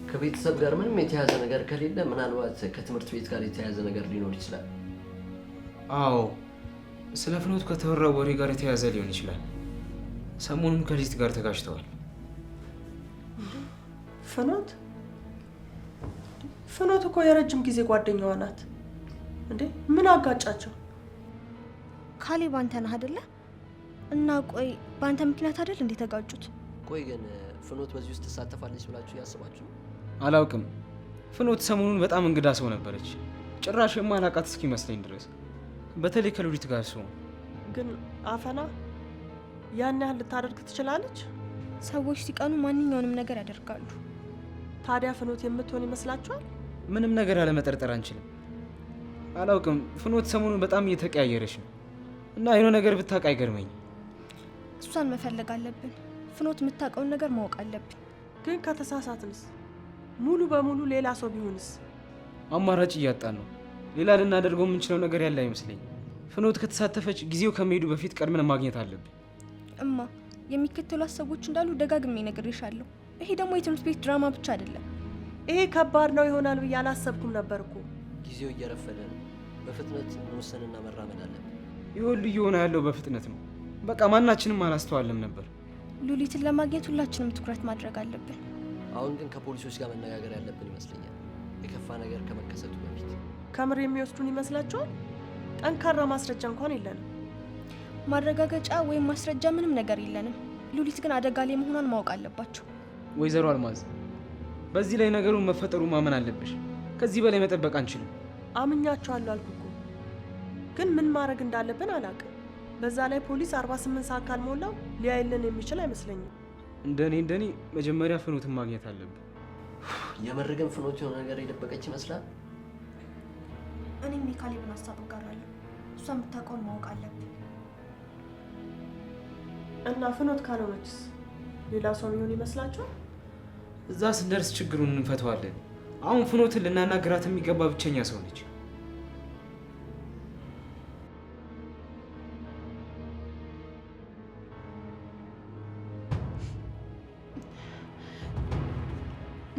ከቤተሰብ ጋር ምንም የተያዘ ነገር ከሌለ ምናልባት ከትምህርት ቤት ጋር የተያዘ ነገር ሊኖር ይችላል። አዎ፣ ስለ ፍኖት ከተወራው ወሬ ጋር የተያዘ ሊሆን ይችላል። ሰሞኑን ከሊት ጋር ተጋጭተዋል። ፍኖት እኮ የረጅም ጊዜ ጓደኛዋ ናት። እንዴ ምን አጋጫቸው? ካሌብ አንተ ነህ አይደለ? እና ቆይ በአንተ ምክንያት አይደል እንዴ ተጋጩት? ቆይ ግን ፍኖት በዚህ ውስጥ ትሳተፋለች ብላችሁ ያስባችሁ? አላውቅም። ፍኖት ሰሞኑን በጣም እንግዳ ሰው ነበረች። ጭራሽ የማላውቃት እስኪመስለኝ ድረስ፣ በተለይ ከሉሊት ጋር ሲሆን። ግን አፈና ያን ያህል ልታደርግ ትችላለች? ሰዎች ሲቀኑ ማንኛውንም ነገር ያደርጋሉ። ታዲያ ፍኖት የምትሆን ይመስላችኋል? ምንም ነገር ያለመጠርጠር አንችልም። አላውቅም። ፍኖት ሰሞኑን በጣም እየተቀያየረች ነው እና የሆነ ነገር ብታውቅ አይገርመኝም። እሷን መፈለግ አለብን። ፍኖት የምታውቀውን ነገር ማወቅ አለብን። ግን ከተሳሳትንስ? ሙሉ በሙሉ ሌላ ሰው ቢሆንስ? አማራጭ እያጣን ነው። ሌላ ልናደርገው የምንችለው ነገር ያለ አይመስለኝም። ፍኖት ከተሳተፈች ጊዜው ከመሄዱ በፊት ቀድመን ማግኘት አለብን። እማ የሚከተሏት ሰዎች እንዳሉ ደጋግሜ ነግሬሻለሁ። ይሄ ደግሞ የትምህርት ቤት ድራማ ብቻ አይደለም። ይሄ ከባድ ነው ይሆናል ብዬ አላሰብኩም ነበር እኮ። ጊዜው እየረፈደ ነው። በፍጥነት መወሰንና መራመድ አለብን። ይህ ሁሉ እየሆነ ያለው በፍጥነት ነው። በቃ ማናችንም አላስተዋልም ነበር። ሉሊትን ለማግኘት ሁላችንም ትኩረት ማድረግ አለብን። አሁን ግን ከፖሊሶች ጋር መነጋገር ያለብን ይመስለኛል፣ የከፋ ነገር ከመከሰቱ በፊት። ከምር የሚወስዱን ይመስላችኋል? ጠንካራ ማስረጃ እንኳን የለንም። ማረጋገጫ ወይም ማስረጃ ምንም ነገር የለንም። ሉሊት ግን አደጋ ላይ መሆኗን ማወቅ አለባቸው። ወይዘሮ አልማዝ፣ በዚህ ላይ ነገሩን መፈጠሩ ማመን አለብሽ። ከዚህ በላይ መጠበቅ አንችልም። አምኛቸዋለሁ አልኩ እኮ፣ ግን ምን ማድረግ እንዳለብን አላውቅም። በዛ ላይ ፖሊስ 48 ሰዓት ካልሞላው ሊያይልን የሚችል አይመስለኝም። እንደኔ መጀመሪያ ፍኖትን ማግኘት አለብን። የምር ግን ፍኖት የሆነ ነገር የደበቀች ይመስላል። እኔም የካሌብን ሀሳብ እጋራለሁ። እሷ የምታውቀውን ማወቅ አለብን። እና ፍኖት ካልሆነችስ ሌላ ሰው ሊሆን ይመስላችኋል? እዛ ስንደርስ ችግሩን እንፈተዋለን። አሁን ፍኖትን ልናናግራት የሚገባ ብቸኛ ሰው ነች።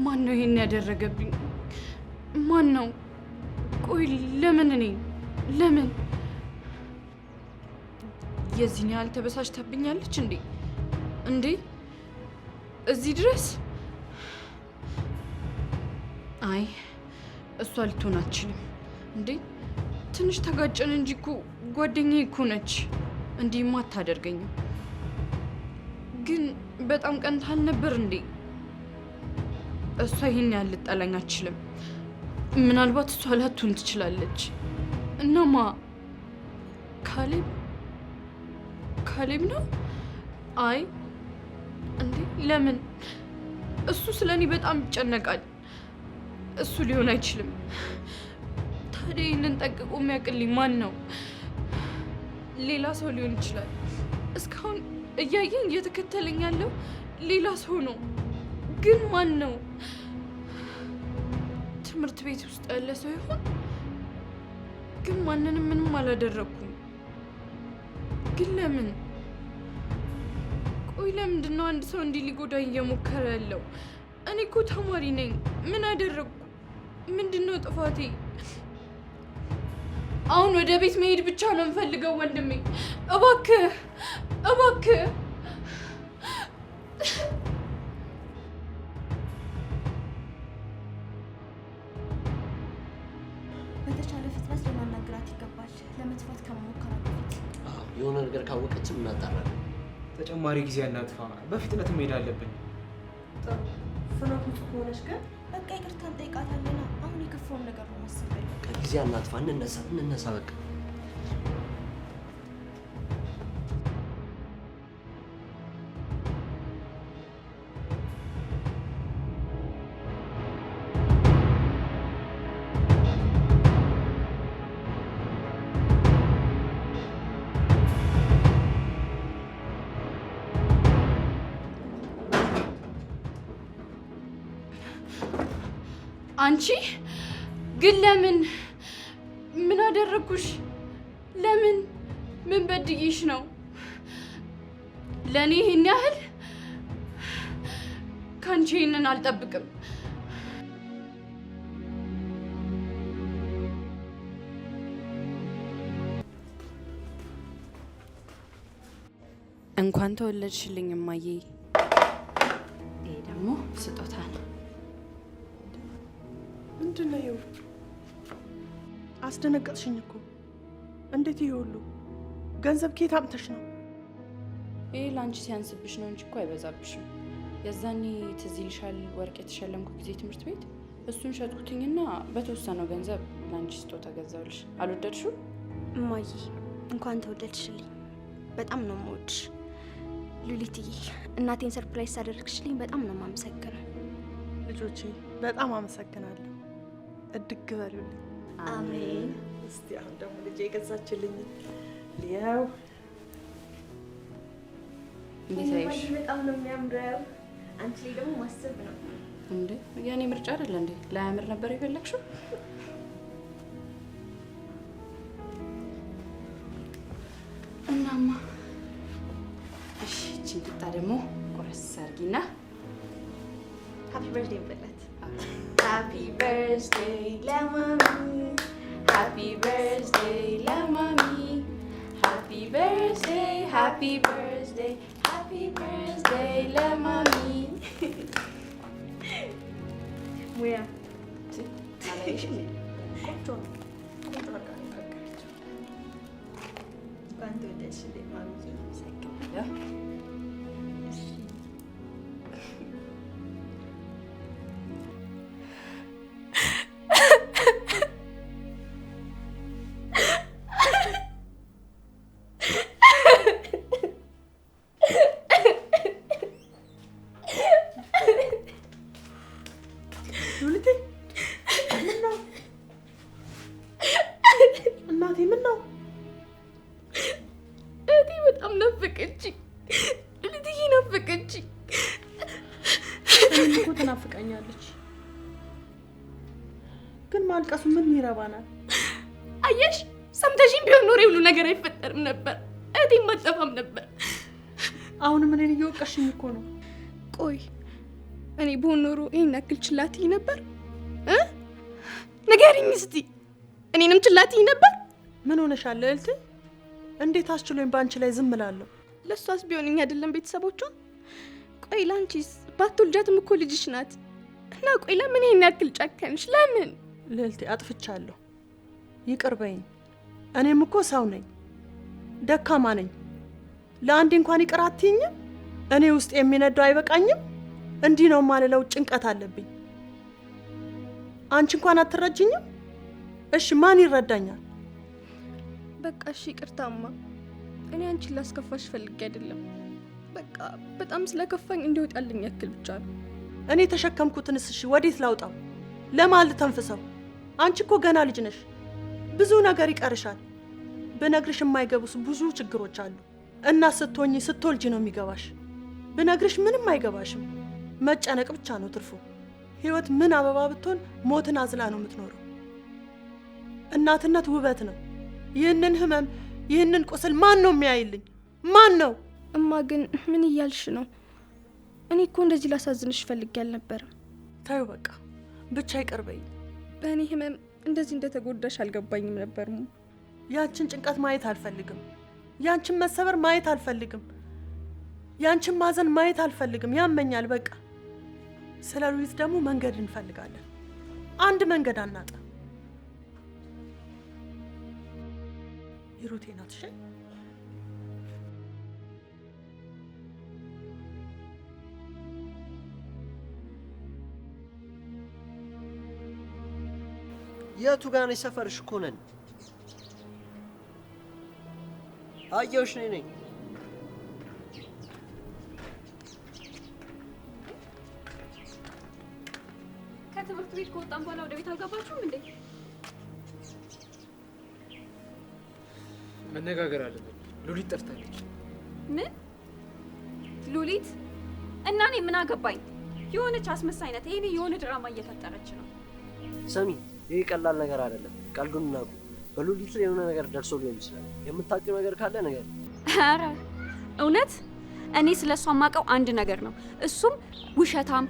ማን ነው ይሄን ያደረገብኝ? ማን ነው? ቆይ ለምን እኔ? ለምን የዚህን ያህል ተበሳጭታብኛለች እንዴ? እዚህ ድረስ? አይ እሷ ልትሆን አትችልም እንዴ። ትንሽ ተጋጨን እንጂ እኮ ጓደኛዬ እኮ ነች። እንዲህማ አታደርገኝም። ግን በጣም ቀንታል ነበር እንዴ? እሷ ይሄን ያህል ልጠላኝ አትችልም። ምናልባት እሷ ላትሆን ትችላለች። እናማ ካሌብ ነው? አይ እንዴ ለምን? እሱ ስለኔ በጣም ይጨነቃል። እሱ ሊሆን አይችልም። ታዲያ ይህንን ጠንቅቆ የሚያውቅልኝ ማን ነው? ሌላ ሰው ሊሆን ይችላል። እስካሁን እያየኝ እየተከተለኝ ያለው ሌላ ሰው ነው። ግን ማን ነው? ትምህርት ቤት ውስጥ ያለ ሰው ይሆን? ግን ማንንም ምንም አላደረኩም። ግን ለምን? ቆይ ለምንድን ነው አንድ ሰው እንዲህ ሊጎዳኝ እየሞከረ ያለው? እኔ እኮ ተማሪ ነኝ። ምን አደረግኩ? ምንድን ነው ጥፋቴ? አሁን ወደ ቤት መሄድ ብቻ ነው የምፈልገው። ወንድሜ እባክህ እባክህ። በተቻለ ፍጥነት ልናናግራት ይገባል። ለመጥፋት ከመሞከራ በፊት የሆነ ነገር ካወቀችም እናጣራለን። ተጨማሪ ጊዜ አናጥፋ። በፍጥነት መሄድ አለብን። ፍኖት ንጹህ ሆነች ግን በቃ ይቅርታ እንጠይቃታለን። አሁን የከፋውን ነገር ነው ማሰብ ያለብን። ከጊዜ አናጥፋ። እንነሳ በቃ። አንቺ ግን ለምን? ምን አደረኩሽ? ለምን? ምን በድዬሽ ነው? ለእኔ ይሄን ያህል? ከአንቺ ይህንን አልጠብቅም። እንኳን ተወለድሽልኝ እማዬ። ይሄ ደግሞ ስጦታ ነው። ምንድን ነው ይኸው? አስደነገጥሽኝ እኮ። እንዴት ይሄ ሁሉ ገንዘብ ከየት አምጥተሽ ነው? ይሄ ለአንቺ ሲያንስብሽ ነው እንጂ እኮ አይበዛብሽም። የዛኔ ትዝ ይልሻል ወርቅ የተሸለምኩ ጊዜ ትምህርት ቤት እሱን ሸጥኩትኝና በተወሰነው ገንዘብ ለአንቺ ስጦታ ገዛውልሽ። አልወደድሽው? እማዬ እንኳን ተወለድሽልኝ። በጣም ነው የምወድሽ ሉሊትዬ። እናቴን ሰርፕራይዝ ሳደረግሽልኝ በጣም ነው የማመሰግነው። ልጆቼ በጣም አመሰግናለሁ። እድግ በሉልኝ። አሜን። እስቲ አሁን ደግሞ ልጄ የገዛችልኝ ሊያው እንዴት አይሽ? በጣም ነው የሚያምረው። አንቺ ላይ ደግሞ ማሰብ ነው እንዴ? የኔ ምርጫ አይደለ እንዴ? ላያምር ነበር የፈለግሽው? እናማ እሺ፣ እቺን ቂጣ ደግሞ ቆረስ አድርጊና ሃፒ በርዝዴይ በላት። ሃፒ በርዝዴይ ለማሚ፣ ሃፒ በርዝዴይ ለማሚ፣ ሃፒ በርዝዴይ፣ ሃፒ በርዝዴይ፣ ሃፒ በርዝዴይ ለማሚ። ሙያ አላየሽም? ቆንጆ ነው። ቆንጆ አድርጋ ነው የጋገረችው። እንኳን ተወለድሽልኝ ማሚዬ። አመሰግናለሁ። ሉሊቴ ምን ነው? እናቴ ምን ነው? እህቴ በጣም ናፈቀችኝ። ልትዬ ናፈቀችኝ። እኔም እኮ ትናፍቀኛለች። ግን ማልቀሱ ምን ይረባናል? አየሽ፣ ሰምተሽኝ ቢሆን ኖሮ ሁሉ ነገር አይፈጠርም ነበር። እህቴም አጠፋም ነበር። አሁንም እኔን እየወቀሽኝ እኮ ነው። ቆይ እኔ ብሆን ኖሮ ይሄን ያክል ችላትኝ ነበር? ንገሪኝ እስቲ። እኔንም ችላትኝ ነበር? ምን ሆነሻል እህቴ? እንዴት አስችሎኝ በአንቺ ላይ ዝም እላለሁ? ለሷስ ቢሆን እኛ አይደለም ቤተሰቦቿ? ቆይ ላንቺስ ባትወልጃትም እኮ ልጅሽ ናት። እና ቆይ ለምን ይሄን ያክል ጨከንሽ? ለምን? ልዕልቴ አጥፍቻለሁ፣ ይቅር በይኝ። እኔም እኮ ሰው ነኝ፣ ደካማ ነኝ። ለአንዴ እንኳን ይቅር አትይኝም? እኔ ውስጥ የሚነደው አይበቃኝም? እንዲህ ነው ማለለው ጭንቀት አለብኝ። አንቺ እንኳን አትረጅኝም? እሺ ማን ይረዳኛል? በቃ እሺ ይቅርታማ። እኔ አንቺን ላስከፋሽ ፈልጌ አይደለም። በቃ በጣም ስለከፋኝ እንዲወጣልኝ ያክል ብቻ ነው። እኔ ተሸከምኩትንስ እሺ ወዴት ላውጣው? ለማን ልተንፍሰው? አንቺ እኮ ገና ልጅ ነሽ፣ ብዙ ነገር ይቀርሻል። ብነግርሽ የማይገቡስ ብዙ ችግሮች አሉ። እና ስትሆኚ ስትወልጂ ነው የሚገባሽ። ብነግርሽ ምንም አይገባሽም። መጨነቅ ብቻ ነው ትርፉ። ህይወት ምን አበባ ብትሆን ሞትን አዝላ ነው የምትኖረው። እናትነት ውበት ነው። ይህንን ህመም፣ ይህንን ቁስል ማን ነው የሚያይልኝ? ማን ነው? እማ ግን ምን እያልሽ ነው? እኔ እኮ እንደዚህ ላሳዝንሽ ፈልጌ አልነበረም። ታዩ በቃ ብቻ ይቅር በይኝ። በእኔ ህመም እንደዚህ እንደተጎዳሽ አልገባኝም ነበር። ያንቺን ጭንቀት ማየት አልፈልግም። ያንቺን መሰበር ማየት አልፈልግም። ያንቺን ማዘን ማየት አልፈልግም። ያመኛል በቃ። ስለ ሉሊት ደግሞ መንገድ እንፈልጋለን። አንድ መንገድ አናጣ። ይሩቴ ናት። እሺ የቱ ጋር ነሽ? ሰፈርሽ እኮ ነን። አየሁሽ፣ እኔ ነኝ። ከትምህርት ቤት ከወጣን በኋላ ወደ ቤት አልገባችሁም እንዴ? መነጋገር አለብን። ሉሊት ጠፍታለች። ምን ሉሊት? እና እኔ ምን አገባኝ? የሆነች አስመሳይ ናት። ይሄኔ የሆነ ድራማ እየፈጠረች ነው። ስሚ፣ ይህ ቀላል ነገር አይደለም። ቀልዱን እናቁ። በሉሊት ላይ የሆነ ነገር ደርሶ ሊሆን ይችላል። የምታውቂው ነገር ካለ ነገር። ኧረ እውነት እኔ ስለ እሷ የማውቀው አንድ ነገር ነው። እሱም ውሸታም፣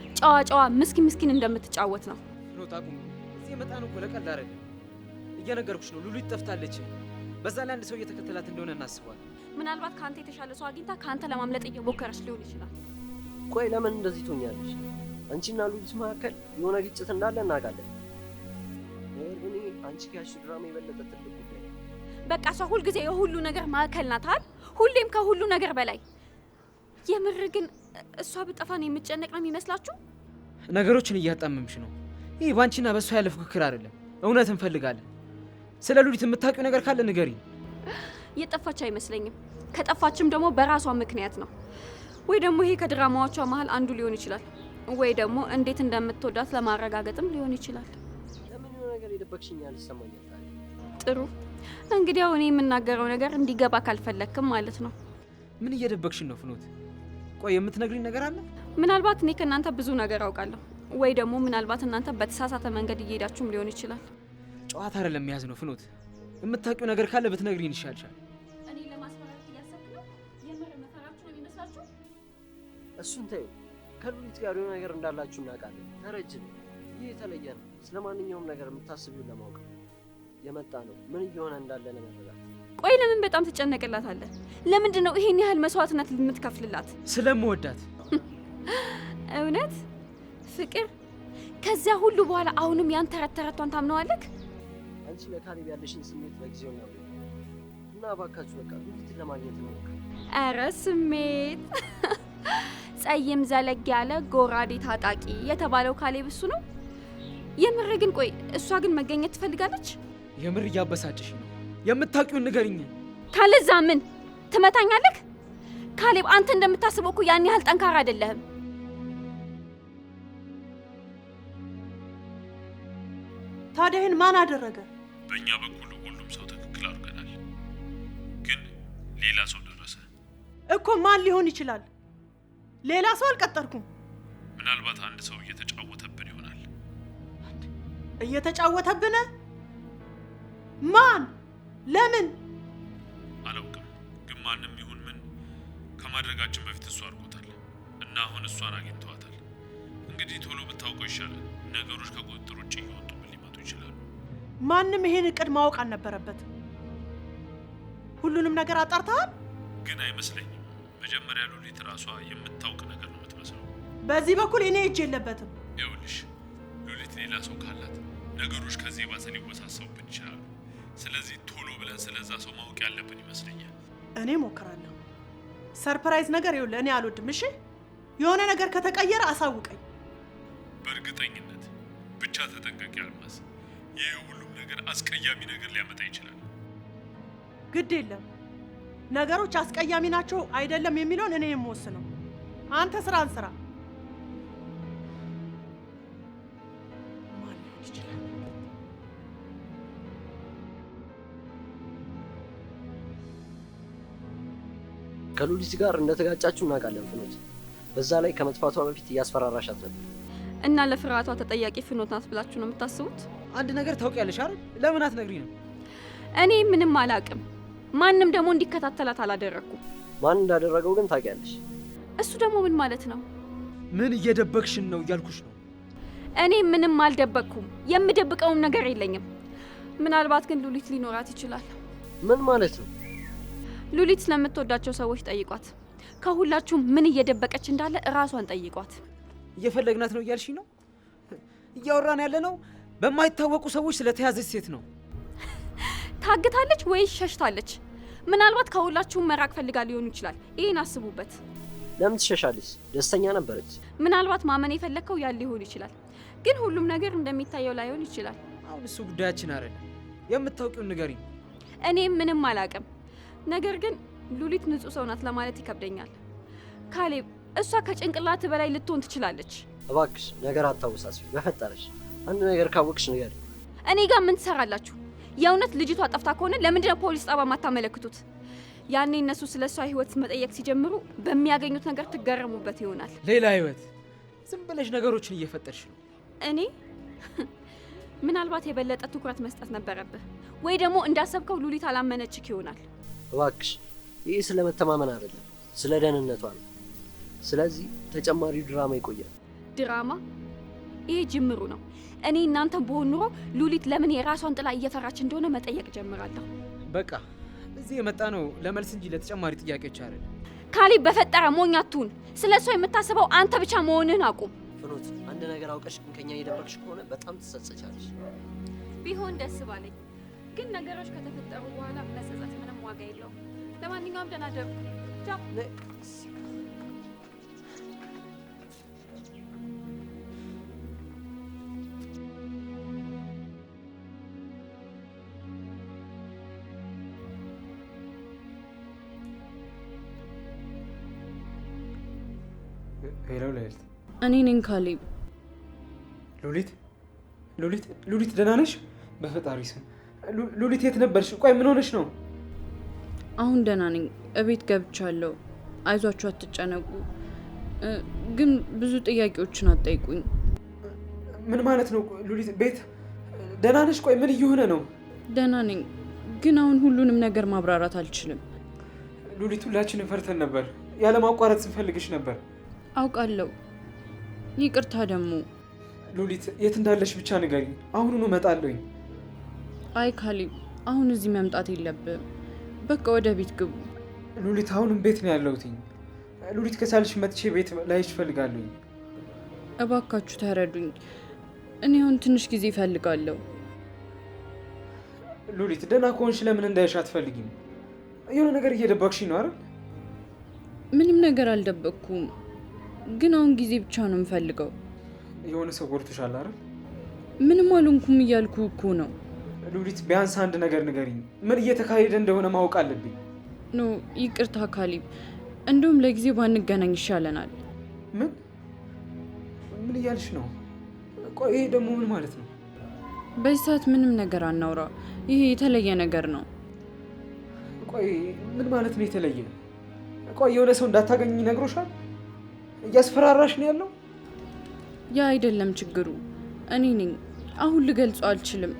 ጨዋ ምስኪን እንደምትጫወት ነው። ፍኖት አቁም። እዚህ የመጣነው እኮ ለቀልድ አይደለም። እየነገርኩሽ ነው፣ ሉሊት ጠፍታለች። በዛ ላይ አንድ ሰው እየተከተላት እንደሆነ እናስባለን። ምናልባት ከአንተ የተሻለ ሰው አግኝታ ከአንተ ለማምለጥ እየሞከረች ሊሆን ይችላል። ቆይ ለምን እንደዚህ ትሆኛለሽ? አንቺና ሉሊት መካከል የሆነ ግጭት እንዳለ እናውቃለን። ነገር ግን አንቺ ከያዝሽው ድራማ የበለጠ ትልቅ ጉዳይ ነው። በቃ እሷ ሁልጊዜ የሁሉ ነገር ማዕከል ናት አይደል? ሁሌም ከሁሉ ነገር በላይ። የምር ግን እሷ ብጠፋ ነው የምትጨነቅ ነው የሚመስላችሁ? ነገሮችን እያጣመምሽ ነው። ይህ ባንቺና በእሷ ያለ ፉክክር አይደለም። እውነት እንፈልጋለን። ስለ ሉሊት የምታውቂው ነገር ካለ ንገሪኝ። የጠፋች አይመስለኝም። ከጠፋችም ደግሞ በራሷ ምክንያት ነው። ወይ ደግሞ ይሄ ከድራማዎቿ መሀል አንዱ ሊሆን ይችላል። ወይ ደግሞ እንዴት እንደምትወዳት ለማረጋገጥም ሊሆን ይችላል። ለምን የሆነ ነገር የደበቅሽኛል ይሰማኛል። ጥሩ እንግዲህ አሁን የምናገረው ነገር እንዲገባ ካልፈለክም ማለት ነው። ምን እየደበቅሽን ነው ፍኖት? ቆይ የምትነግሪኝ ነገር አለ? ምናልባት እኔ ከእናንተ ብዙ ነገር አውቃለሁ። ወይ ደግሞ ምናልባት እናንተ በተሳሳተ መንገድ እየሄዳችሁም ሊሆን ይችላል። ጨዋታ አይደለም የያዝ ነው ፍኖት። የምታውቂው ነገር ካለ ብትነግሪኝ ይሻልሻል። እኔ ለማስፈራራት እያሰብክ ነው? የምር መፈራችሁ ነው የሚመስላችሁ? እሱን ተይው። ከሉሊት ጋር የሆነ ነገር እንዳላችሁ እናውቃለን። ተረጅ ነው። ይህ የተለየ ነው። ስለ ማንኛውም ነገር የምታስቢውን ለማወቅ የመጣ ነው። ምን እየሆነ እንዳለ ለመረዳት። ቆይ ለምን በጣም ትጨነቅላታለህ? ለምንድን ነው ይሄን ያህል መስዋዕትነት የምትከፍልላት? ስለምወዳት። እውነት ፍቅር? ከዚያ ሁሉ በኋላ አሁንም ያን ተረቷን ታምነዋለህ? አንቺ ለካሌብ ያለሽን ስሜት ለጊዜው ነው እና እባካችሁ በቃ ሉሊትን ለማግኘት ነው። ኧረ ስሜት ጸይም ዘለግ ያለ ጎራዴ ታጣቂ የተባለው ካሌብ እሱ ነው? የምር ግን ቆይ እሷ ግን መገኘት ትፈልጋለች? የምር እያበሳጭሽ ነው። የምታውቂውን ንገሪኝ። ካለዛ ምን ትመታኛለህ? ካሌብ አንተ እንደምታስበው እኮ ያን ያህል ጠንካራ አይደለህም። ታዲያ ይህን ማን አደረገ? በእኛ በኩል ሁሉም ሰው ትክክል አድርገናል፣ ግን ሌላ ሰው ደረሰ እኮ። ማን ሊሆን ይችላል? ሌላ ሰው አልቀጠርኩም። ምናልባት አንድ ሰው እየተጫወተብን ይሆናል። እየተጫወተብን? ማን? ለምን? አላውቅም፣ ግን ማንም ይሁን ምን ከማድረጋችን በፊት እሱ አድርጎታል እና አሁን እሷን አግኝተዋታል። እንግዲህ ቶሎ ብታውቀው ይሻላል። ነገሮች ከቁጥጥር ውጭ እየወጡብን ሊመጡ ይችላሉ። ማንም ይሄን እቅድ ማወቅ አልነበረበትም። ሁሉንም ነገር አጣርተሃል? ግን አይመስለኝም። መጀመሪያ ሉሊት ራሷ የምታውቅ ነገር ነው የምትመስለው። በዚህ በኩል እኔ እጅ የለበትም። ይኸውልሽ ሉሊት ሌላ ሰው ካላት ነገሮች ከዚህ ባሰ ሊወሳሰቡብን ይችላሉ። ስለዚህ ቶሎ ብለን ስለዛ ሰው ማወቅ ያለብን ይመስለኛል። እኔ ሞክራለሁ። ሰርፕራይዝ ነገር ይኸውልህ እኔ አልወድም። እሺ የሆነ ነገር ከተቀየረ አሳውቀኝ። በእርግጠኝነት ብቻ ተጠንቀቂ አልማዝ። ይህ ሁሉም ነገር አስቀያሚ ነገር ሊያመጣ ይችላል። ግድ የለም ነገሮች አስቀያሚ ናቸው አይደለም የሚለውን እኔ የምወስነው። አንተ ስራን ስራ። ማን ሊሆን ይችላል? ከሉሊት ጋር እንደተጋጫችሁ እናውቃለን ፍኖት። በዛ ላይ ከመጥፋቷ በፊት እያስፈራራሻት ነበር። እና ለፍርሃቷ ተጠያቂ ፍኖት ናት ብላችሁ ነው የምታስቡት? አንድ ነገር ታውቂያለሽ አይደል? ለምን አትነግሪኝ ነው? እኔ ምንም አላውቅም። ማንም ደግሞ እንዲከታተላት አላደረኩም። ማን እንዳደረገው ግን ታውቂያለሽ። እሱ ደግሞ ምን ማለት ነው? ምን እየደበቅሽን ነው እያልኩሽ ነው። እኔ ምንም አልደበቅኩም። የምደብቀውም ነገር የለኝም። ምናልባት ግን ሉሊት ሊኖራት ይችላል። ምን ማለት ነው? ሉሊት ስለምትወዳቸው ሰዎች ጠይቋት። ከሁላችሁም ምን እየደበቀች እንዳለ እራሷን ጠይቋት። እየፈለግናት ነው እያልሽ ነው? እያወራን ያለ ነው በማይታወቁ ሰዎች ስለተያዘች ሴት ነው። ታግታለች ወይስ ሸሽታለች? ምናልባት ከሁላችሁም መራቅ ፈልጋ ሊሆን ይችላል። ይህን አስቡበት። ለምን ትሸሻለች? ደስተኛ ነበረች። ምናልባት ማመን የፈለግከው ያ ሊሆን ይችላል። ግን ሁሉም ነገር እንደሚታየው ላይሆን ይችላል። አሁን እሱ ጉዳያችን አይደለም። የምታውቂውን ንገሪኝ። እኔ ምንም አላውቅም። ነገር ግን ሉሊት ንጹህ ሰው ናት ለማለት ይከብደኛል። ካሌብ፣ እሷ ከጭንቅላት በላይ ልትሆን ትችላለች። እባክሽ ነገር አታወሳስቢ በፈጠረሽ። አንድ ነገር ካወቅሽ ንገሪ። እኔ ጋር ምን ትሰራላችሁ? የእውነት ልጅቷ ጠፍታ ከሆነ ለምንድነው ፖሊስ ጣቢያ ማታመለክቱት? ያኔ እነሱ ስለ እሷ ህይወት መጠየቅ ሲጀምሩ በሚያገኙት ነገር ትገረሙበት ይሆናል። ሌላ ህይወት? ዝም ብለሽ ነገሮችን እየፈጠርሽ ነው። እኔ ምናልባት የበለጠ ትኩረት መስጠት ነበረብህ፣ ወይ ደግሞ እንዳሰብከው ሉሊት አላመነችክ ይሆናል። እባክሽ ይህ ስለመተማመን አይደለም፣ ስለ ደህንነቷ ነው። ስለዚህ ተጨማሪ ድራማ ይቆያል። ድራማ? ይሄ ጅምሩ ነው። እኔ እናንተ በሆን ኑሮ ሉሊት ለምን የራሷን ጥላ እየፈራች እንደሆነ መጠየቅ ጀምራለሁ። በቃ እዚህ የመጣ ነው ለመልስ እንጂ ለተጨማሪ ጥያቄዎች አይደለም። ካሌብ በፈጠረ ሞኝ አትሁን። ስለ እሷ የምታስበው አንተ ብቻ መሆንህን አቁም። ፍኖት አንድ ነገር አውቀሽ ግን ከኛ እየደበቅሽ ከሆነ በጣም ትጸጸቻለሽ። ቢሆን ደስ ባለኝ፣ ግን ነገሮች ከተፈጠሩ በኋላ መጸጸት ምንም ዋጋ የለውም። ለማንኛውም ደህና ደሩ። ቻው። ሄሎ ልዕልት። እኔ ነኝ ካሌብ። ሉሊት ሉሊት ሉሊት ደህና ነሽ? በፈጣሪ ስም ሉሊት የት ነበርሽ? ቆይ ምን ሆነሽ ነው? አሁን ደህና ነኝ። እቤት ገብቻለሁ። አይዟችሁ፣ አትጨነቁ። ግን ብዙ ጥያቄዎችን አትጠይቁኝ። ምን ማለት ነው ሉሊት? ቤት ደህና ነሽ? ቆይ ምን እየሆነ ነው? ደህና ነኝ፣ ግን አሁን ሁሉንም ነገር ማብራራት አልችልም። ሉሊት ሁላችንም ፈርተን ነበር። ያለማቋረጥ ስንፈልግሽ ነበር። አውቃለሁ። ይቅርታ ደግሞ። ሉሊት የት እንዳለሽ ብቻ ንገሪኝ። አሁኑኑ እመጣለሁኝ። አይ ካሌብ፣ አሁን እዚህ መምጣት የለብህም። በቃ ወደ ቤት ግቡ። ሉሊት አሁንም ቤት ነው ያለሁትኝ። ሉሊት ከቻልሽ መጥቼ ቤት ላይሽ እፈልጋለሁኝ። እባካችሁ ተረዱኝ። እኔ አሁን ትንሽ ጊዜ እፈልጋለሁ። ሉሊት ደህና ከሆንሽ ለምን እንዳይሽ አትፈልጊም? የሆነ ነገር እየደበቅሽኝ ነው አይደል? ምንም ነገር አልደበቅኩም፣ ግን አሁን ጊዜ ብቻ ነው የምፈልገው። የሆነ ሰው ጎድቶሻል አይደል? ምንም አልሆንኩም እያልኩ እኮ ነው። ሉሊት ቢያንስ አንድ ነገር ንገሪኝ። ምን እየተካሄደ እንደሆነ ማወቅ አለብኝ። ኖ ይቅርታ ካሌብ፣ እንደውም ለጊዜው ባንገናኝ ይሻለናል። ምን ምን እያልሽ ነው? ቆይ ይሄ ደግሞ ምን ማለት ነው? በዚህ ሰዓት ምንም ነገር አናውራ። ይሄ የተለየ ነገር ነው። ቆይ ምን ማለት ነው የተለየ? ቆይ የሆነ ሰው እንዳታገኝ ይነግሮሻል? እያስፈራራሽ ነው ያለው? ያ አይደለም ችግሩ፣ እኔ ነኝ። አሁን ልገልጸው አልችልም።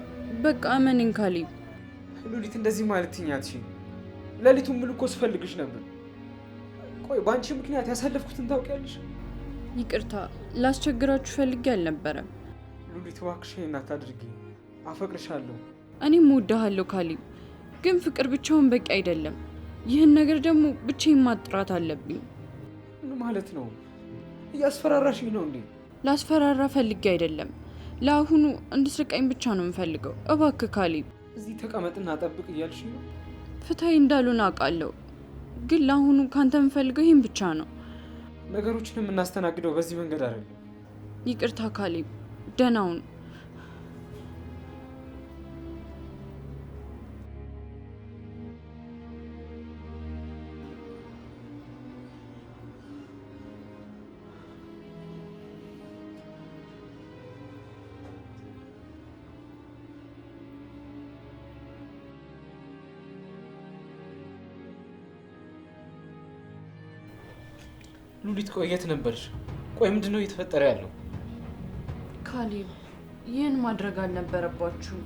በቃ እመኔን ካሌብ። ሉሊት እንደዚህ ማለት ትኛትሽ። ሌሊቱን ሙሉ እኮ ስፈልግሽ ነበር። ቆይ በአንቺ ምክንያት ያሳለፍኩትን ታውቂያለሽ? ይቅርታ ላስቸግራችሁ ፈልጌ አልነበረም። ሉሊት እባክሽ ይሄን አታድርጊ። አፈቅርሻለሁ። እኔም እወድሃለሁ ካሌብ፣ ግን ፍቅር ብቻውን በቂ አይደለም። ይህን ነገር ደግሞ ብቻዬን ማጥራት አለብኝ። ምን ማለት ነው? እያስፈራራሽኝ ነው እንዴ? ላስፈራራ ፈልጌ አይደለም። ለአሁኑ እንድትርቀኝ ብቻ ነው የምፈልገው። እባክህ ካሌብ። እዚህ ተቀመጥና ጠብቅ እያልሽ ነው? ፍትሐዊ እንዳልሆነ አውቃለሁ፣ ግን ለአሁኑ ካንተ የምፈልገው ይህን ብቻ ነው። ነገሮችን የምናስተናግደው በዚህ መንገድ አይደለም። ይቅርታ ካሌብ፣ ደህና ሁን። ሉሊት ቆይ የት ነበርሽ? ቆይ ምንድን ነው እየተፈጠረ ያለው? ካሌብ ይህን ማድረግ አልነበረባችሁ።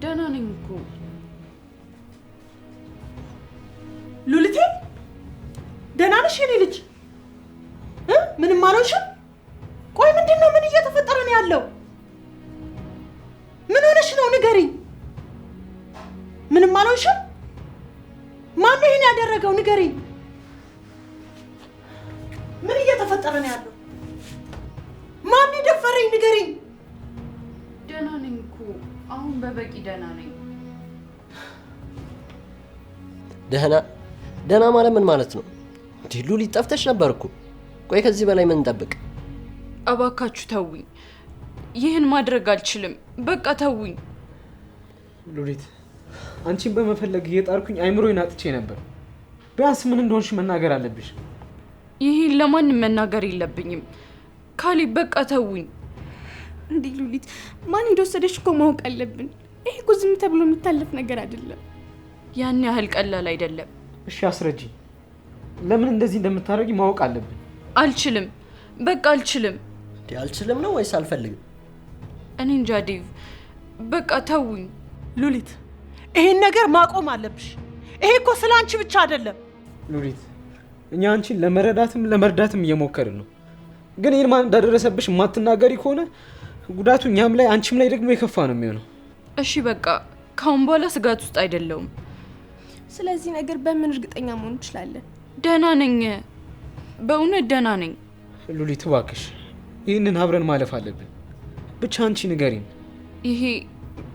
ደህና ነኝ እኮ። ሉሊቴ ደህና ነሽ የኔ ልጅ? ምንም አልሆንሽም? ቆይ ምንድን ነው? ምን እየተፈጠረ ነው ያለው? ምን ሆነሽ ነው? ንገሪኝ። ምንም አልሆንሽም? ማን ነው ይሄን ያደረገው? ንገሪኝ። ምን እየተፈጠረ ነው ያለው? ማን የደፈረኝ? ንገሪኝ። ደህና ነኝ እኮ አሁን በበቂ ደህና ነኝ። ደህና ማለት ምን ማለት ነው? ሉሊት ጠፍተሽ ነበር እኮ። ቆይ ከዚህ በላይ ምን እንጠብቅ? እባካችሁ ተውኝ። ይህን ማድረግ አልችልም። በቃ ተውኝ። ሉሊት አንቺን በመፈለግ እየጣርኩኝ አይምሮዬን አጥቼ ነበር። ቢያንስ ምን እንደሆንሽ መናገር አለብሽ። ይህን ለማንም መናገር የለብኝም። ካሌብ በቃ ተውኝ። እንዴ ሉሊት፣ ማን እንደወሰደሽ እኮ ማወቅ አለብን። ይሄ እኮ ዝም ተብሎ የሚታለፍ ነገር አይደለም። ያን ያህል ቀላል አይደለም። እሺ አስረጂ። ለምን እንደዚህ እንደምታደርጊ ማወቅ አለብን። አልችልም። በቃ አልችልም። አልችልም ነው ወይስ አልፈልግም? እኔ እንጃ ዴቭ፣ በቃ ተውኝ። ሉሊት ይሄን ነገር ማቆም አለብሽ። ይሄ እኮ ስለ አንቺ ብቻ አይደለም። ሉሊት እኛ አንቺን ለመረዳትም ለመርዳትም እየሞከርን ነው። ግን ይህን ማን እንዳደረሰብሽ የማትናገሪ ከሆነ ጉዳቱ እኛም ላይ አንቺም ላይ ደግሞ የከፋ ነው የሚሆነው። እሺ በቃ ካሁን በኋላ ስጋት ውስጥ አይደለሁም። ስለዚህ ነገር በምን እርግጠኛ መሆን እንችላለን? ደህና ነኝ፣ በእውነት ደህና ነኝ። ሉሊት እባክሽ ይህንን አብረን ማለፍ አለብን። ብቻ አንቺ ንገሪን። ይሄ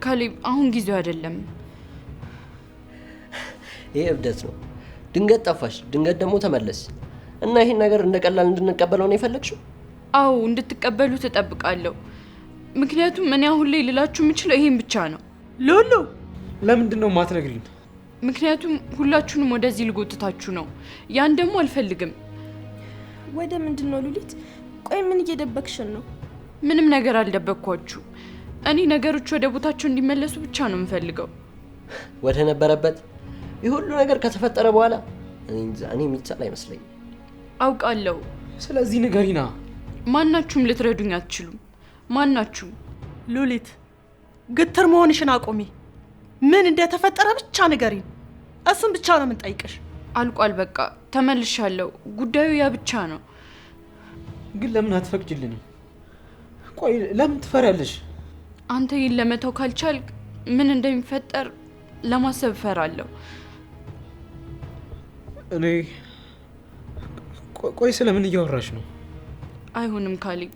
ካሌብ አሁን ጊዜው አይደለም። ይሄ እብደት ነው። ድንገት ጠፋሽ፣ ድንገት ደግሞ ተመለስ እና ይሄን ነገር እንደቀላል እንድንቀበለው ነው የፈለግሽው? አዎ እንድትቀበሉ ተጠብቃለሁ። ምክንያቱም እኔ አሁን ላይ ልላችሁ የምችለው ይሄን ብቻ ነው። ሉሉ ለምንድን ነው ማትነግሪን? ምክንያቱም ሁላችሁንም ወደዚህ ልጎትታችሁ ነው። ያን ደግሞ አልፈልግም። ወደ ምንድን ነው ሉሊት? ቆይ ምን እየደበቅሽን ነው? ምንም ነገር አልደበቅኳችሁ። እኔ ነገሮች ወደ ቦታቸው እንዲመለሱ ብቻ ነው የምፈልገው። ወደ ነበረበት ይህ ሁሉ ነገር ከተፈጠረ በኋላ እኔ የሚቻል አይመስለኝም። አውቃለሁ። ስለዚህ ንገሪና። ማናችሁም ልትረዱኝ አትችሉም። ማናችሁም። ሉሊት ግትር መሆንሽን አቁሚ። ምን እንደተፈጠረ ብቻ ንገሪን። እሱን ብቻ ነው የምንጠይቅሽ። አልቋል። በቃ ተመልሻለሁ። ጉዳዩ ያ ብቻ ነው። ግን ለምን አትፈቅጂልንም? ቆይ ለምን ትፈሪያለሽ? አንተ ይህን ለመተው ካልቻልክ ምን እንደሚፈጠር ለማሰብ እፈራለሁ። እኔ ቆይ ስለምን እያወራሽ ነው? አይሆንም ካሌብ፣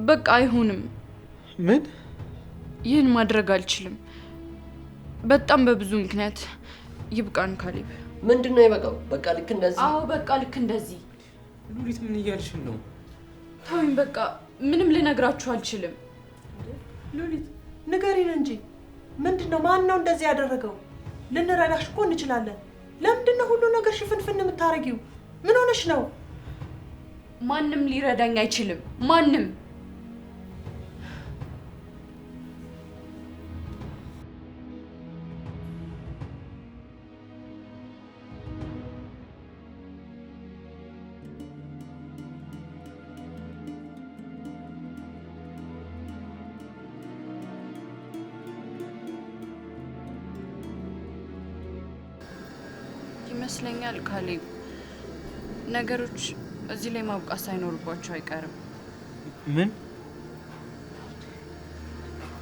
በቃ አይሆንም። ምን? ይህን ማድረግ አልችልም። በጣም በብዙ ምክንያት። ይብቃን ካሌብ። ምንድን ነው የበቃው? በቃ ልክ እንደዚህ? አዎ በቃ ልክ እንደዚህ። ሉሊት ምን እያልሽን ነው? ተውኝ በቃ። ምንም ልነግራችሁ አልችልም። ሉሊት ንገሪን እንጂ ምንድን ነው? ማን ነው እንደዚህ ያደረገው? ልንረዳሽ እኮ እንችላለን። ለምንድን ነው ሁሉ ነገር ሽፍንፍን የምታረጊው? ምን ሆነሽ ነው? ማንም ሊረዳኝ አይችልም። ማንም። ይመስለኛል ካሌብ ነገሮች እዚህ ላይ ማብቃት ሳይኖርባቸው አይቀርም። ምን?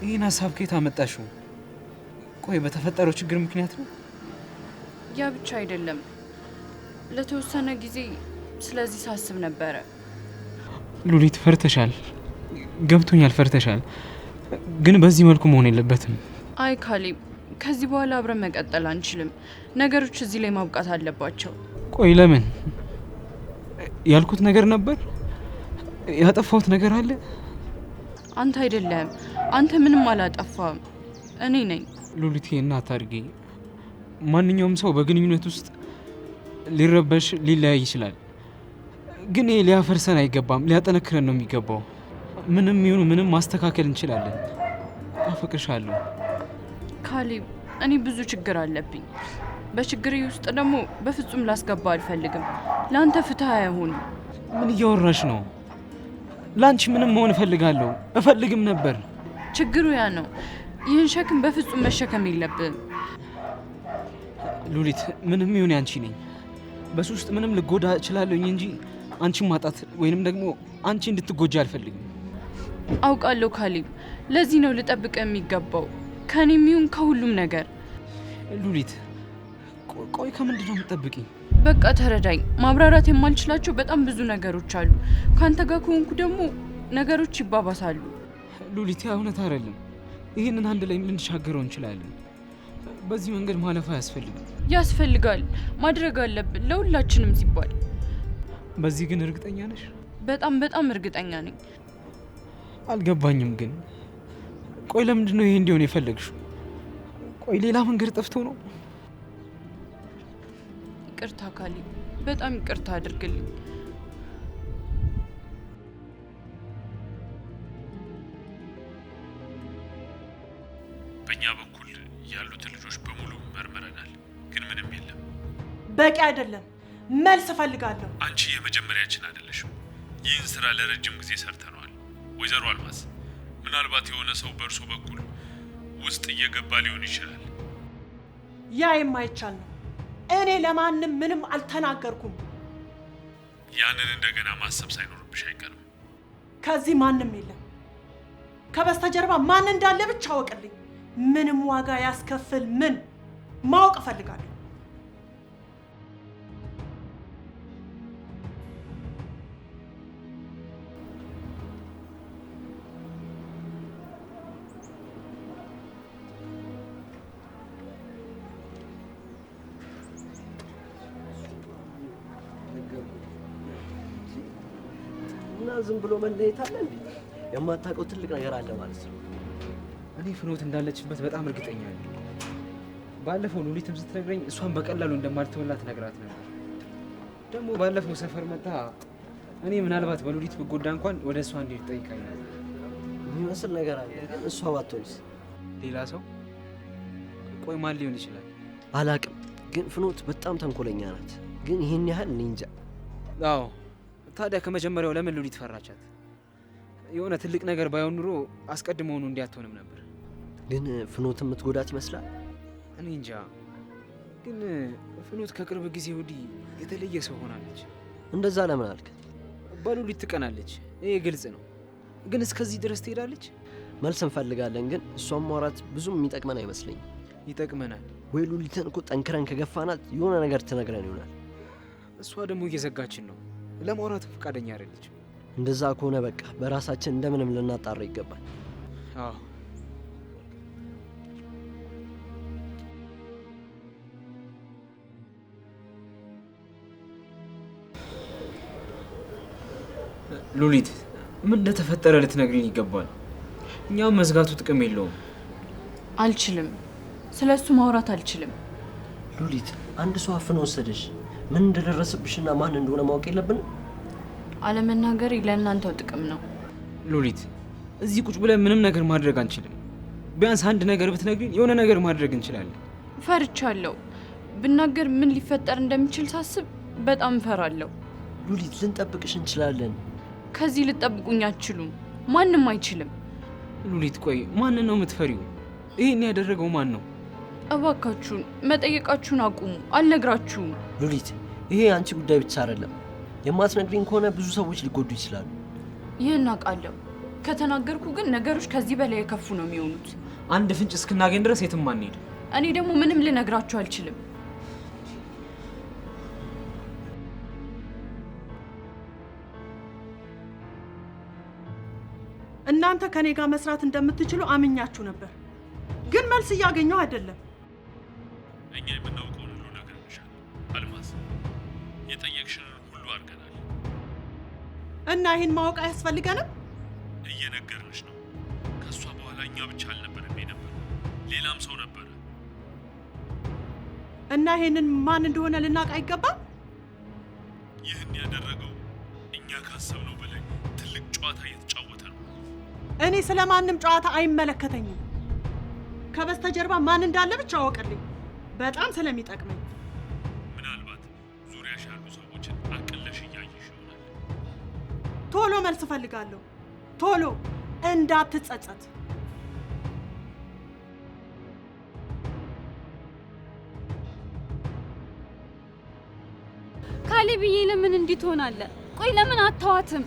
ይህን ሀሳብ ከየት አመጣሽው? ቆይ በተፈጠረው ችግር ምክንያት ነው? ያ ብቻ አይደለም። ለተወሰነ ጊዜ ስለዚህ ሳስብ ነበረ። ሉሊት ፈርተሻል፣ ገብቶኛል፣ ፈርተሻል። ግን በዚህ መልኩ መሆን የለበትም። አይ ካሌብ፣ ከዚህ በኋላ አብረን መቀጠል አንችልም። ነገሮች እዚህ ላይ ማብቃት አለባቸው። ቆይ ለምን? ያልኩት ነገር ነበር? ያጠፋሁት ነገር አለ? አንተ አይደለም። አንተ ምንም አላጠፋም፣ እኔ ነኝ። ሉሊት እናት አድርጌ። ማንኛውም ሰው በግንኙነት ውስጥ ሊረበሽ ሊለያይ ይችላል። ግን ይሄ ሊያፈርሰን አይገባም፣ ሊያጠነክረን ነው የሚገባው። ምንም ይሁን ምንም ማስተካከል እንችላለን። አፈቅርሻለሁ ካሌብ። እኔ ብዙ ችግር አለብኝ። በችግሬ ውስጥ ደግሞ በፍጹም ላስገባ አልፈልግም። ለአንተ ፍትህ አይሆንም። ምን እያወራሽ ነው? ለአንቺ ምንም መሆን እፈልግም ነበር። ችግሩ ያ ነው። ይህን ሸክም በፍጹም መሸከም የለብህም። ሉሊት ምንም ይሁን ያንቺ ነኝ። በሱ ውስጥ ምንም ልጎዳ እችላለሁኝ እንጂ አንቺን ማጣት ወይንም ደግሞ አንቺ እንድትጎጂ አልፈልግም። አውቃለሁ ካሌብ። ለዚህ ነው ልጠብቅ የሚገባው፣ ከኔም ይሁን ከሁሉም ነገር። ሉሊት ቆይ ከምንድን ነው የምትጠብቂኝ? በቃ ተረዳኝ። ማብራራት የማልችላቸው በጣም ብዙ ነገሮች አሉ። ካንተ ጋር ከሆንኩ ደግሞ ነገሮች ይባባሳሉ። ሉሊት ያ እውነት አይደለም። ይህንን አንድ ላይ ልንሻገረው እንችላለን። በዚህ መንገድ ማለፍ አያስፈልግም። ያስፈልጋል፣ ማድረግ አለብን ለሁላችንም ሲባል። በዚህ ግን እርግጠኛ ነሽ? በጣም በጣም እርግጠኛ ነኝ። አልገባኝም ግን ቆይ ለምንድን ነው ይሄ እንዲሆን የፈለግሽው? ቆይ ሌላ መንገድ ጠፍቶ ነው? ይቅርታ ካሌብ፣ በጣም ይቅርታ አድርግልኝ። በእኛ በኩል ያሉትን ልጆች በሙሉ መርምረናል፣ ግን ምንም የለም። በቂ አይደለም። መልስ እፈልጋለሁ። አንቺ የመጀመሪያችን አይደለሽም። ይህን ስራ ለረጅም ጊዜ ሰርተነዋል። ወይዘሮ አልማዝ፣ ምናልባት የሆነ ሰው በእርሶ በኩል ውስጥ እየገባ ሊሆን ይችላል። ያ የማይቻል ነው። እኔ ለማንም ምንም አልተናገርኩም። ያንን እንደገና ማሰብ ሳይኖርብሽ አይቀርም። ከዚህ ማንም የለም። ከበስተጀርባ ማን እንዳለ ብቻ አወቅልኝ። ምንም ዋጋ ያስከፍል ምን ማወቅ እፈልጋለሁ። እና ዝም ብሎ መለየት አለ እንዴ? የማታውቀው ትልቅ ነገር አለ ማለት ነው። እኔ ፍኖት እንዳለችበት በጣም እርግጠኛ ነኝ። ባለፈው ሉሊትም ስትነግረኝ እሷን በቀላሉ እንደማልተወላት ነግራት ነበር። ደግሞ ባለፈው ሰፈር መጣ እኔ ምናልባት በሉሊት ብጎዳ እንኳን ወደ እሷ እንዲሄድ ጠይቃኝ ነበር። የሚመስል ነገር አለ ግን እሷ ባትሆንስ? ሌላ ሰው? ቆይ ማን ሊሆን ይችላል? አላቅም፣ ግን ፍኖት በጣም ተንኮለኛ ናት። ግን ይህን ያህል እኔ እንጃ። አዎ ታዲያ ከመጀመሪያው ለምን ሉሊት ፈራቻት? የሆነ ትልቅ ነገር ባይሆን ኑሮ አስቀድመውኑ እንዲያትሆንም ነበር። ግን ፍኖት የምትጎዳት ይመስላል። እኔ እንጃ። ግን ፍኖት ከቅርብ ጊዜ ወዲህ የተለየ ሰው ሆናለች። እንደዛ ለምን አልክ? በሉሊት ትቀናለች፣ ይሄ ግልጽ ነው። ግን እስከዚህ ድረስ ትሄዳለች? መልስ እንፈልጋለን፣ ግን እሷን ማውራት ብዙም የሚጠቅመን አይመስለኝም። ይጠቅመናል ወይ ሉሊትን እኮ ጠንክረን ከገፋናት የሆነ ነገር ትነግረን ይሆናል። እሷ ደግሞ እየዘጋችን ነው፣ ለማውራት ፈቃደኛ አይደለች። እንደዛ ከሆነ በቃ በራሳችን እንደምንም ልናጣራ ይገባል። አዎ ሉሊት፣ ምን እንደተፈጠረ ልትነግሪኝ ይገባል። እኛም መዝጋቱ ጥቅም የለውም። አልችልም፣ ስለ እሱ ማውራት አልችልም። ሉሊት፣ አንድ ሰው አፍኖ ወሰደሽ። ምን እንደደረሰብሽና ማን እንደሆነ ማወቅ የለብንም? አለመናገር ለእናንተው ጥቅም ነው። ሉሊት፣ እዚህ ቁጭ ብለን ምንም ነገር ማድረግ አንችልም። ቢያንስ አንድ ነገር ብትነግሪኝ የሆነ ነገር ማድረግ እንችላለን። ፈርቻለሁ። ብናገር ምን ሊፈጠር እንደሚችል ሳስብ በጣም እፈራለሁ። ሉሊት፣ ልንጠብቅሽ እንችላለን። ከዚህ ልጠብቁኝ አትችሉም። ማንም አይችልም። ሉሊት፣ ቆይ ማንን ነው የምትፈሪው? ይሄን ያደረገው ማን ነው? እባካችሁን መጠየቃችሁን አቁሙ። አልነግራችሁም። ሉሊት፣ ይሄ አንቺ ጉዳይ ብቻ አይደለም። የማትነግሪኝ ከሆነ ብዙ ሰዎች ሊጎዱ ይችላሉ። ይህን አውቃለሁ። ከተናገርኩ ግን ነገሮች ከዚህ በላይ የከፉ ነው የሚሆኑት። አንድ ፍንጭ እስክናገኝ ድረስ የትም አንሄድ። እኔ ደግሞ ምንም ልነግራችሁ አልችልም። እናንተ ከኔ ጋር መስራት እንደምትችሉ አምኛችሁ ነበር፣ ግን መልስ እያገኘው አይደለም። እኛ የምናውቀውን ሁሉ ነገር እንሻለን አልማዝ። የጠየቅሽንን ሁሉ አድርገናል እና ይህን ማወቅ አያስፈልገንም? እየነገርንሽ ነው። ከእሷ በኋላ እኛ ብቻ አልነበረም ነበር፣ ሌላም ሰው ነበረ። እና ይህንን ማን እንደሆነ ልናውቅ አይገባም? ይህን ያደረገው እኛ ካሰብነው በላይ ትልቅ ጨዋታ እየተጫወተ ነው። እኔ ስለ ማንም ጨዋታ አይመለከተኝም። ከበስተጀርባ ማን እንዳለ ብቻ አወቅልኝ፣ በጣም ስለሚጠቅመኝ። ምናልባት ዙሪያሽ ያሉ ሰዎችን አቅለሽ እያየሽ ይሆናል። ቶሎ መልስ እፈልጋለሁ፣ ቶሎ፣ እንዳትጸጸት። ካሌብዬ፣ ለምን እንዲህ ትሆናለህ? ቆይ ለምን አታዋትም?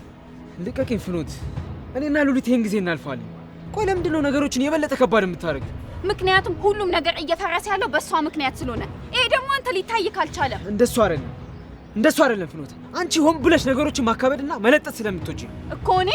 ልቀቂኝ ፍኖት። እኔና ሉሊት ይህን ጊዜ እናልፋለን። ቆይ ለምንድን ነው ነገሮችን የበለጠ ከባድ የምታደርግ? ምክንያቱም ሁሉም ነገር እየፈረሰ ያለው በእሷ ምክንያት ስለሆነ። ይሄ ደግሞ አንተ ሊታይ ካልቻለ እንደሱ አይደለም ፍኖት። አንቺ ሆን ብለሽ ነገሮችን ማካበድና መለጠጥ ስለምትወጪ እኮ እኔ